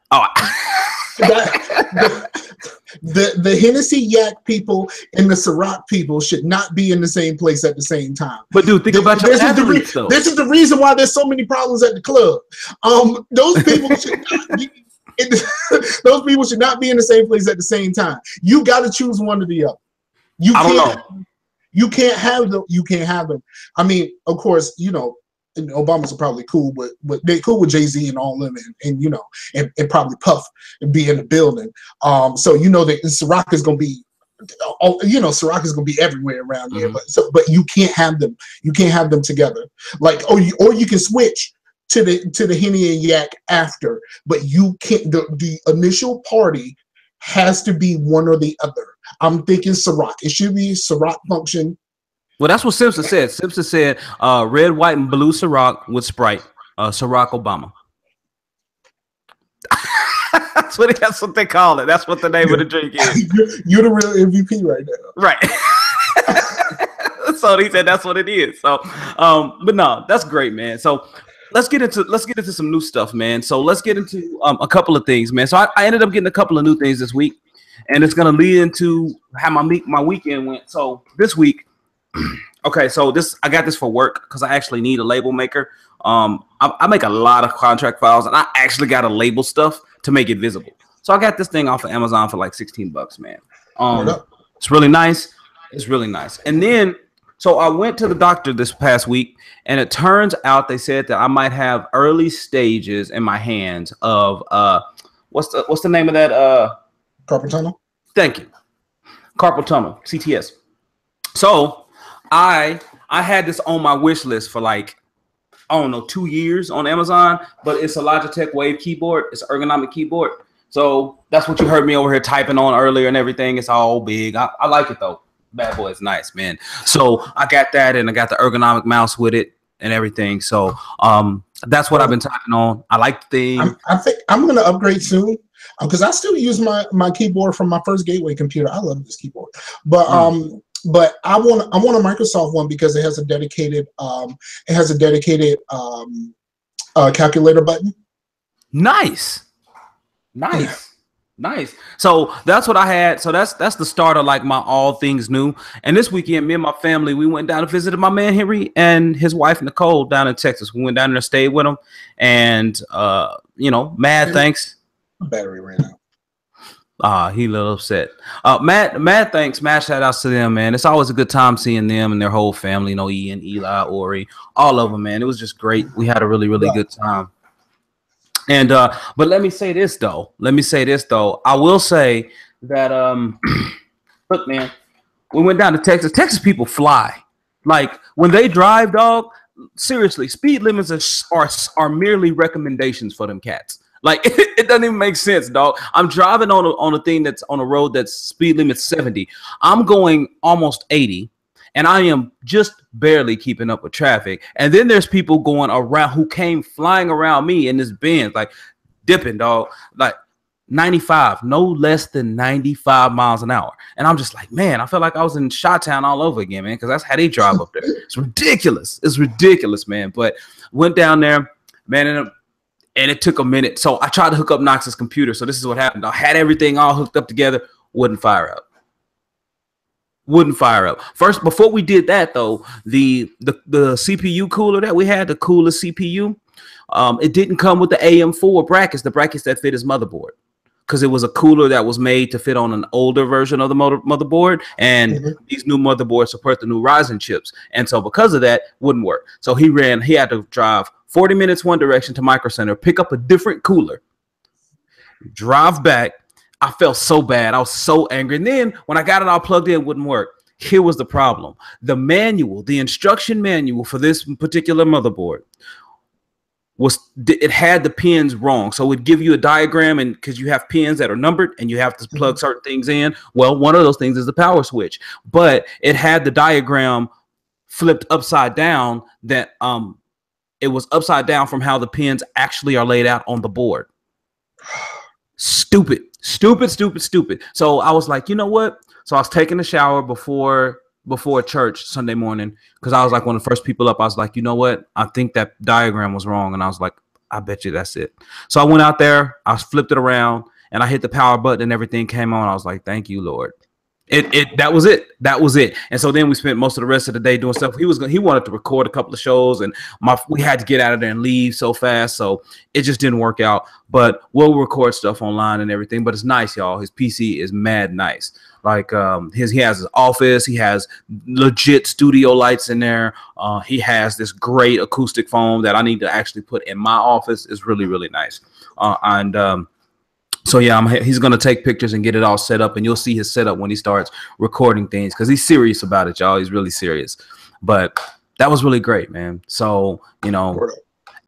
Oh, the Hennessy yak people and the CiRoc people should not be in the same place at the same time. But dude, think about your athletes, though. This is the reason why there's so many problems at the club. Those people should not be. Those people should not be in the same place at the same time. You got to choose one or the other. I don't know. You can't have them. You can't have them. I mean, of course, you know, and Obama's are probably cool, but they cool with Jay-Z and all them, and you know, and probably Puff and be in the building. So you know that CiRoc is gonna be, you know, CiRoc is gonna be everywhere around here. But you can't have them. You can't have them together. Like, or you can switch to the Henny and Yak after, but you can't. The initial party has to be one or the other. I'm thinking CiRoc. It should be CiRoc function. Well, that's what Simpson said. Simpson said red, white, and blue CiRoc with Sprite. CiRoc Obama. that's what they call it. That's what the name of the drink is. You're the real MVP right now. Right. So he said that's what it is. So, but no, that's great, man. So let's get into some new stuff, man. So let's get into a couple of things, man. So I ended up getting a couple of new things this week, and it's gonna lead into how my weekend went. So this week. Okay, so I got this for work because I actually need a label maker. I make a lot of contract files, and I actually got to label stuff to make it visible. So I got this thing off of Amazon for like $16, man. It's really nice. It's really nice. And then, so I went to the doctor this past week, and it turns out they said that I might have early stages in my hands of what's the name of that? Carpal tunnel. Thank you. Carpal tunnel, CTS. So I had this on my wish list for like, I don't know, 2 years on Amazon, but it's a Logitech Wave keyboard. It's an ergonomic keyboard. So that's what you heard me over here typing on earlier and everything. It's all big. I like it though. Bad boy is nice, man. So I got that, and I got the ergonomic mouse with it and everything. So that's what I've been typing on. I like the thing. I think I'm gonna upgrade soon because I still use my keyboard from my first Gateway computer. I love this keyboard, but But I want a Microsoft one because it has a dedicated calculator button. Nice. So that's what I had. So that's the start of like my all things new. And this weekend, me and my family, we went down and visited my man Henry and his wife Nicole down in Texas. We went down there and stayed with them, and you know, mad thanks. Battery ran out. He a little upset. Mad thanks, mad shout outs to them, man. It's always a good time seeing them and their whole family, you know, Ian, Eli, Ori, all of them, man. It was just great. We had a really good time. And but let me say this though. I will say that look, man, we went down to Texas. Texas people fly. Like when they drive, dog, seriously, speed limits are merely recommendations for them cats. Like it doesn't even make sense, dog. I'm driving on a thing that's on a road that's speed limit 70. I'm going almost 80, and I am just barely keeping up with traffic. And then there's people going around who came flying around me in this Benz, like dipping, dog, like 95, no less than 95 miles an hour. And I'm just like, man, I felt like I was in Chi-Town all over again, man, because that's how they drive up there. It's ridiculous. It's ridiculous, man. But went down there, man, and it took a minute. So I tried to hook up Knox's computer. So this is what happened. I had everything all hooked up together. Wouldn't fire up. First, before we did that, though, the CPU cooler that we had, the coolest CPU, it didn't come with the AM4 brackets, the brackets that fit his motherboard. Because it was a cooler that was made to fit on an older version of the motherboard. And these new motherboards support the new Ryzen chips. And so because of that, wouldn't work. So he had to drive 40 minutes one direction to Micro Center, pick up a different cooler, drive back. I felt so bad. I was so angry. And then when I got it all plugged in, it wouldn't work. Here was the problem. The instruction manual for this particular motherboard it had the pins wrong. So it would give you a diagram, and because you have pins that are numbered and you have to plug certain things in. Well, one of those things is the power switch, but it had the diagram flipped upside down that it was upside down from how the pins actually are laid out on the board. Stupid. So I was like, you know what? So I was taking a shower before church Sunday morning, because I was like one of the first people up. I was like, you know what? I think that diagram was wrong. And I was like, I bet you that's it. So I went out there, I flipped it around, and I hit the power button and everything came on. I was like, thank you, Lord. That was it. That was it. And so then we spent most of the rest of the day doing stuff. He wanted to record a couple of shows, and we had to get out of there and leave so fast. So it just didn't work out. But we'll record stuff online and everything. But it's nice, y'all. His PC is mad nice. Like he has his office. He has legit studio lights in there. He has this great acoustic foam that I need to actually put in my office. It's really, really nice. So yeah, he's gonna take pictures and get it all set up, and you'll see his setup when he starts recording things, because he's serious about it, y'all. He's really serious. But that was really great, man. So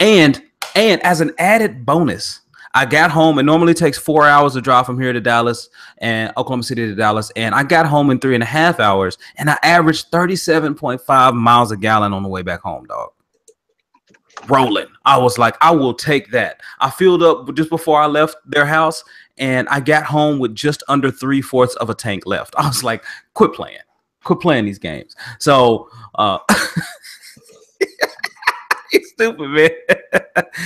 and as an added bonus, I got home. It normally takes 4 hours to drive from here to Dallas and Oklahoma City to Dallas, and I got home in 3.5 hours, and I averaged 37.5 miles a gallon on the way back home, dog. Rolling. I was like, I will take that. I filled up just before I left their house, and I got home with just under 3/4 of a tank left. I was like, quit playing these games. So it's stupid, man.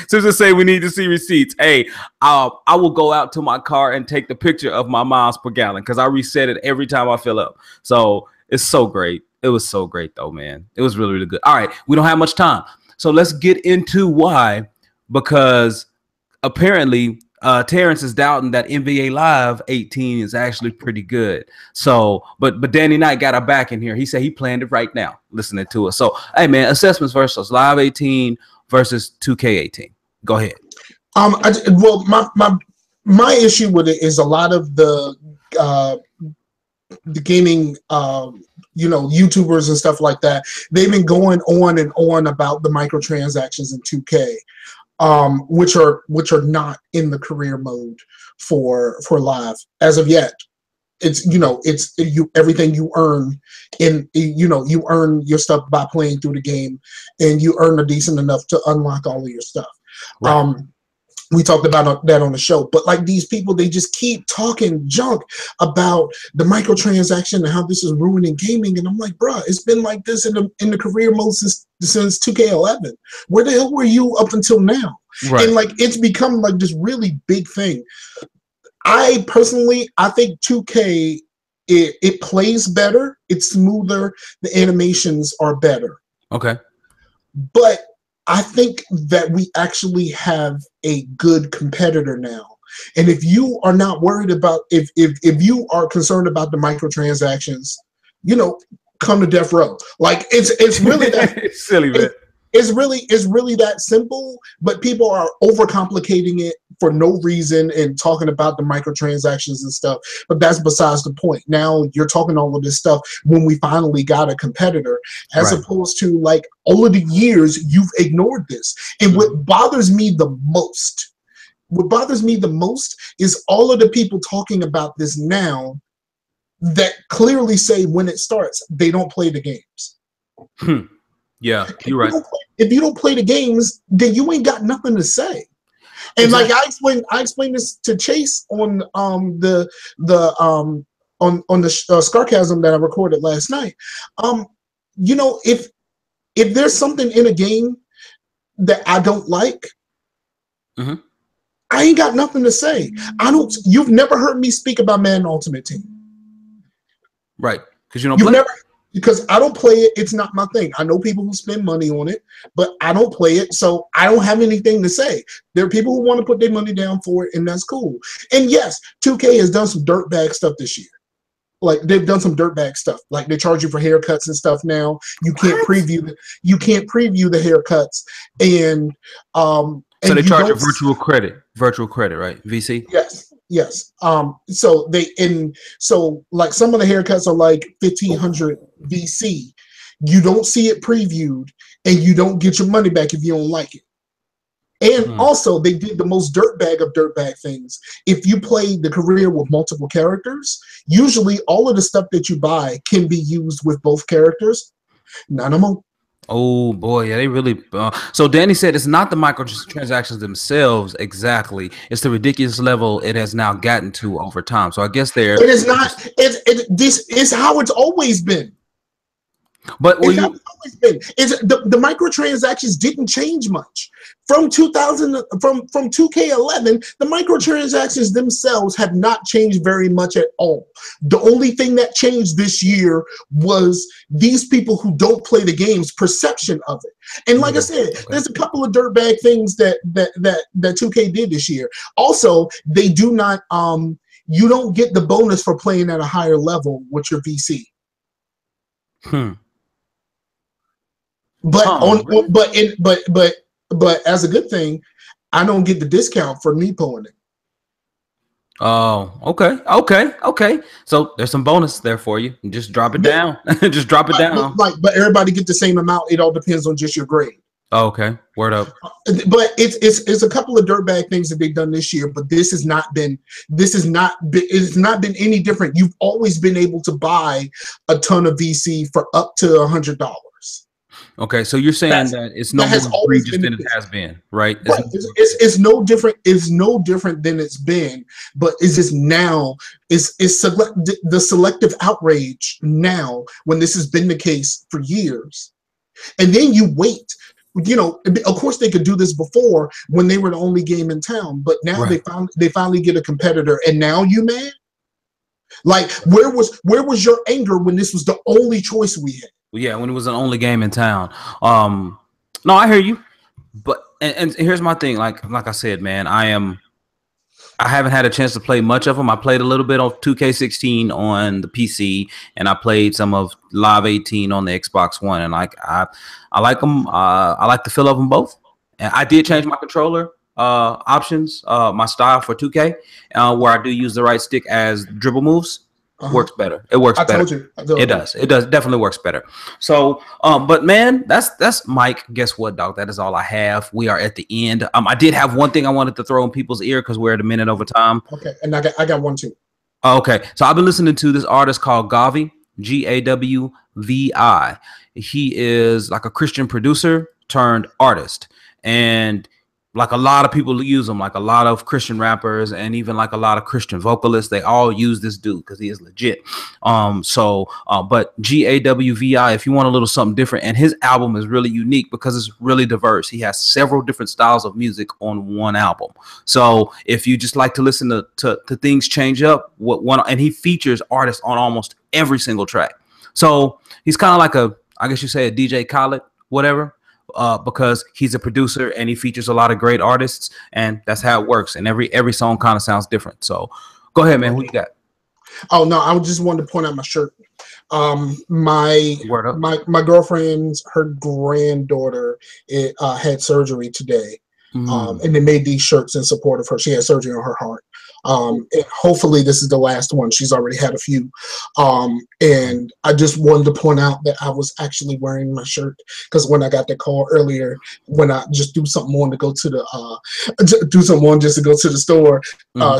So just say we need to see receipts. Hey, I will go out to my car and take the picture of my miles per gallon, because I reset it every time I fill up. So it's so great. It was so great though, man. It was really, really good. All right, we don't have much time. So let's get into why, because apparently Terrence is doubting that NBA Live 18 is actually pretty good. So, but Danny Knight got our back in here. He said he planned it right now, listening to us. So, hey man, assessments versus Live 18 versus 2K18. Go ahead. Well, my issue with it is a lot of the gaming YouTubers and stuff like that, they've been going on and on about the microtransactions in 2K, which are not in the career mode for Live as of yet. It's everything you earn you earn your stuff by playing through the game, and you earn a decent enough to unlock all of your stuff. Right. We talked about that on the show, but like these people, they just keep talking junk about the microtransaction and how this is ruining gaming. And I'm like, bruh, it's been like this in the career mode since 2K11. Where the hell were you up until now? Right. And like, it's become like this really big thing. I think 2K, it plays better. It's smoother. The animations are better. Okay. But I think that we actually have a good competitor now. And if you are not worried about, if you are concerned about the microtransactions, come to death row. Like it's really that it's silly, man. It's really that simple, but people are overcomplicating it for no reason and talking about the microtransactions and stuff. But that's besides the point. Now you're talking all of this stuff when we finally got a competitor, as opposed to like all of the years you've ignored this. And what bothers me the most is all of the people talking about this now that clearly say when it starts, they don't play the games. Yeah, you're right. If you don't play the games, then you ain't got nothing to say. And exactly. Like I explained this to Chase on the Scarcasm that I recorded last night. If there's something in a game that I don't like, I ain't got nothing to say. You've never heard me speak about Madden Ultimate Team. Right. Because you don't play because I don't play it. It's not my thing. I know people who spend money on it, but I don't play it, so I don't have anything to say. There are people who want to put their money down for it, and that's cool. And yes, 2K has done some dirtbag stuff this year. Like they've done some dirtbag stuff. Like they charge you for haircuts and stuff now. You can't preview the haircuts, and so they charge you virtual credit, right? VC. Yes. So like some of the haircuts are like 1,500 VC. You don't see it previewed, and you don't get your money back if you don't like it. And also, they did the most dirtbag of dirtbag things. If you play the career with multiple characters, usually all of the stuff that you buy can be used with both characters. None of them. Oh boy, yeah, they really. So Danny said it's not the microtransactions themselves exactly; it's the ridiculous level it has now gotten to over time. So I guess it is not. This is how it's always been. But It's how it's always been. The microtransactions didn't change much from 2000 from 2K11. The microtransactions themselves have not changed very much at all. The only thing that changed this year was these people who don't play the game's perception of it. And like I said, there's a couple of dirtbag things that 2K did this year. Also, they do not you don't get the bonus for playing at a higher level with your VC. But but as a good thing, I don't get the discount for me pulling it. Oh, okay. So there's some bonus there for you. Just drop it down. Just drop it down. But everybody get the same amount. It all depends on just your grade. Oh, okay, word up. But it's a couple of dirtbag things that they've done this year. But it's not been any different. You've always been able to buy a ton of VC for up to $100. Okay, so you're saying that it's no more egregious than it has been, right? It's no different. It's no different than it's been, but it's just now the selective outrage now when this has been the case for years, and then you wait. You know, of course they could do this before when they were the only game in town, but now they finally get a competitor, and now you mad? Like where was your anger when this was the only choice we had? Yeah, when it was an only game in town. No, I hear you, but and here's my thing. Like I said, man, I haven't had a chance to play much of them. I played a little bit of 2K16 on the PC, and I played some of Live 18 on the Xbox One. And I like them. I like the feel of them both. And I did change my controller options, my style for 2K, where I do use the right stick as dribble moves. Works better. It works better. It does. It does. Definitely works better. So, but man, that's Mike. Guess what, dog? That is all I have. We are at the end. I did have one thing I wanted to throw in people's ear because we're at a minute over time. Okay, and I got one too. Okay, so I've been listening to this artist called GAWVI, GAWVI. He is like a Christian producer turned artist, and like a lot of people use him, like a lot of Christian rappers and even like a lot of Christian vocalists, they all use this dude because he is legit. But GAWVI, if you want a little something different, and his album is really unique because it's really diverse. He has several different styles of music on one album. So if you just like to listen to things change up, and he features artists on almost every single track. So he's kind of like I guess you say a DJ Khaled, whatever. Because he's a producer and he features a lot of great artists, and that's how it works. And every song kind of sounds different. So go ahead, man. Who you got? Oh no, I just wanted to point out my shirt. My girlfriend's her granddaughter had surgery today. And they made these shirts in support of her. She had surgery on her heart. And hopefully this is the last one. She's already had a few. And I just wanted to point out that I was actually wearing my shirt because when I got the call earlier, when I just do something on to go to the just to go to the store,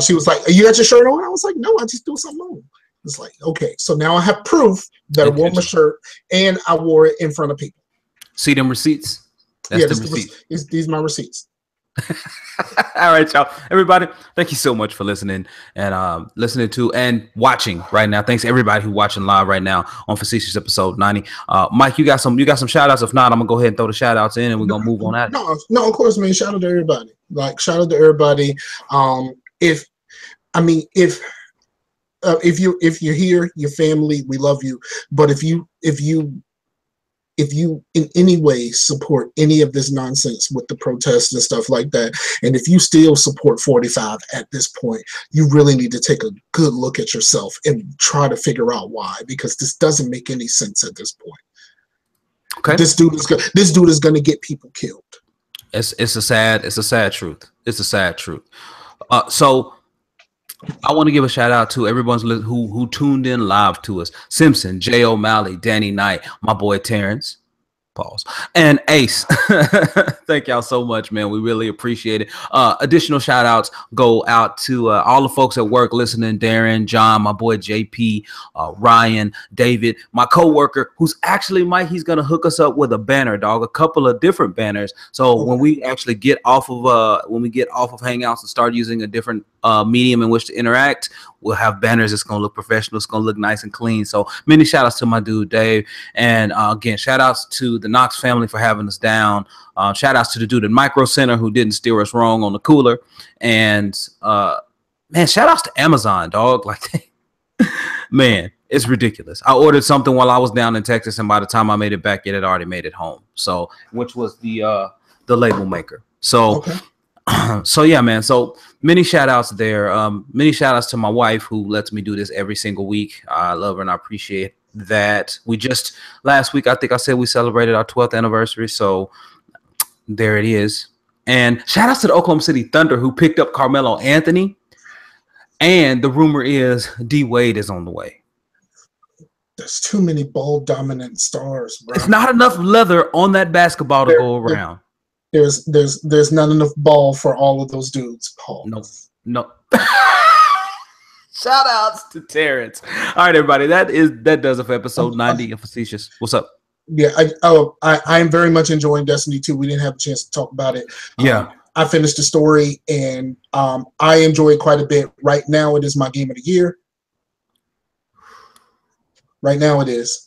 she was like, "You got your shirt on?" I was like, "No, I just do something on." It's like, okay, so now I have proof that I wore my shirt and I wore it in front of people. See them receipts? That's the receipts. These are my receipts. All right, y'all. Everybody, thank you so much for listening and listening to and watching right now. Thanks everybody who's watching live right now on Facetious episode 90. Mike, you got some shout outs. If not, I'm gonna go ahead and throw the shout outs in and we're gonna move on out. No, of course, man. Shout out to everybody. Like shout out to everybody. If you're here, your family, we love you. But if you in any way support any of this nonsense with the protests and stuff like that, and if you still support 45 at this point, you really need to take a good look at yourself and try to figure out why, because this doesn't make any sense at this point. Okay, this dude is going to get people killed. It's a sad truth. It's a sad truth. So I want to give a shout out to everyone who tuned in live to us. Simpson, Jay O'Malley, Danny Knight, my boy Terrence, pause, and Ace. Thank y'all so much, man. We really appreciate it. Additional shout outs go out to all the folks at work listening: Darren, John, my boy JP, Ryan, David, my co-worker, who's actually Mike. He's gonna hook us up with a banner, dog, a couple of different banners. So when we actually get off of Hangouts and start using a different medium in which to interact, we'll have banners. It's gonna look professional. It's gonna look nice and clean. So many shout outs to my dude Dave, and again, shout outs to the Knox family for having us down. Shout outs to the dude at Micro Center who didn't steer us wrong on the cooler, and man, shout outs to Amazon, dog. Like, man, it's ridiculous. I ordered something while I was down in Texas, and by the time I made it back, it had already made it home. So, which was the label maker. So. Okay. So yeah, man. So many shout outs there. Many shout outs to my wife who lets me do this every single week. I love her and I appreciate that. We just last week, I think I said we celebrated our 12th anniversary. So there it is. And shout outs to the Oklahoma City Thunder who picked up Carmelo Anthony. And the rumor is D Wade is on the way. There's too many ball dominant stars, bro. It's not enough leather on that basketball to go around. There's not enough ball for all of those dudes, Paul. No. Shout outs to Terrence. All right, everybody. That does it for episode 90 of Facetious. What's up? Yeah, I am very much enjoying Destiny 2. We didn't have a chance to talk about it. Yeah. I finished the story and I enjoy it quite a bit. Right now it is my game of the year. Right now it is.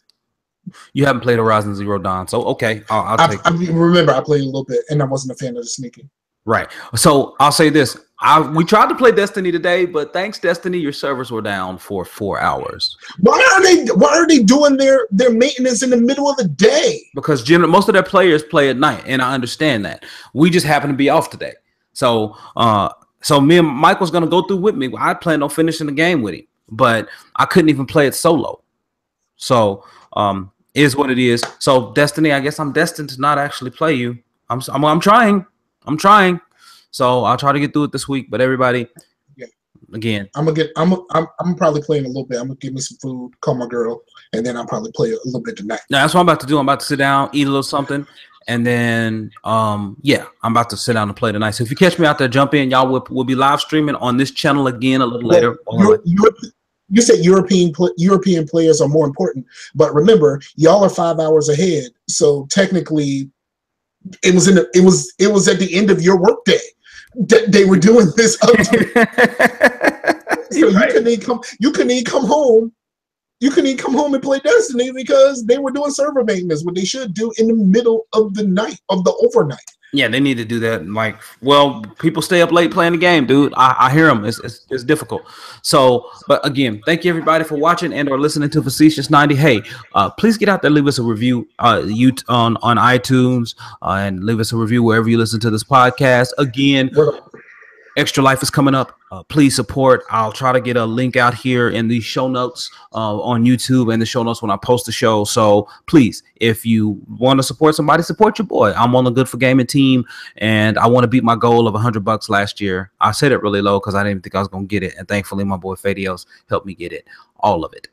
You haven't played Horizon Zero Dawn, so okay. I'll take. I remember I played a little bit, and I wasn't a fan of the sneaking. Right. So I'll say this: we tried to play Destiny today, but thanks, Destiny, your servers were down for 4 hours. Why are they doing their maintenance in the middle of the day? Because most of their players play at night, and I understand that. We just happen to be off today, so me and Mike was gonna go through with me. I planned on finishing the game with him, but I couldn't even play it solo. So is what it is. So Destiny, I guess I'm destined to not actually play you. I'm trying. So I'll try to get through it this week. But everybody, again, I'm probably playing a little bit. I'm gonna get me some food, call my girl, and then I'll probably play a little bit tonight. Now that's what I'm about to do. I'm about to sit down, eat a little something, and then I'm about to sit down and play tonight. So if you catch me out there, jump in. Y'all will be live streaming on this channel again a little later. You said European players are more important, but remember, y'all are 5 hours ahead. So technically, it was at the end of your workday that they were doing this. So you couldn't come home and play Destiny because they were doing server maintenance, what they should do in the middle of the night of the overnight. Yeah, they need to do that. Like, well, people stay up late playing the game, dude. I hear them. It's difficult. So, but again, thank you everybody for watching and or listening to Facetious 90. Hey, please get out there, leave us a review on iTunes and leave us a review wherever you listen to this podcast. Again, Extra Life is coming up. Please support. I'll try to get a link out here in the show notes on YouTube and the show notes when I post the show. So please, if you want to support somebody, support your boy. I'm on the Good for Gaming team, and I want to beat my goal of $100 last year. I said it really low because I didn't think I was going to get it, and thankfully my boy Facetious helped me get it, all of it.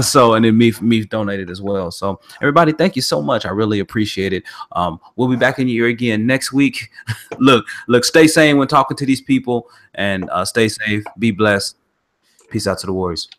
So, and then me donated as well. So everybody, thank you so much. I really appreciate it. We'll be back in your ear again next week. Look, stay sane when talking to these people, and stay safe, be blessed. Peace out to the Warriors.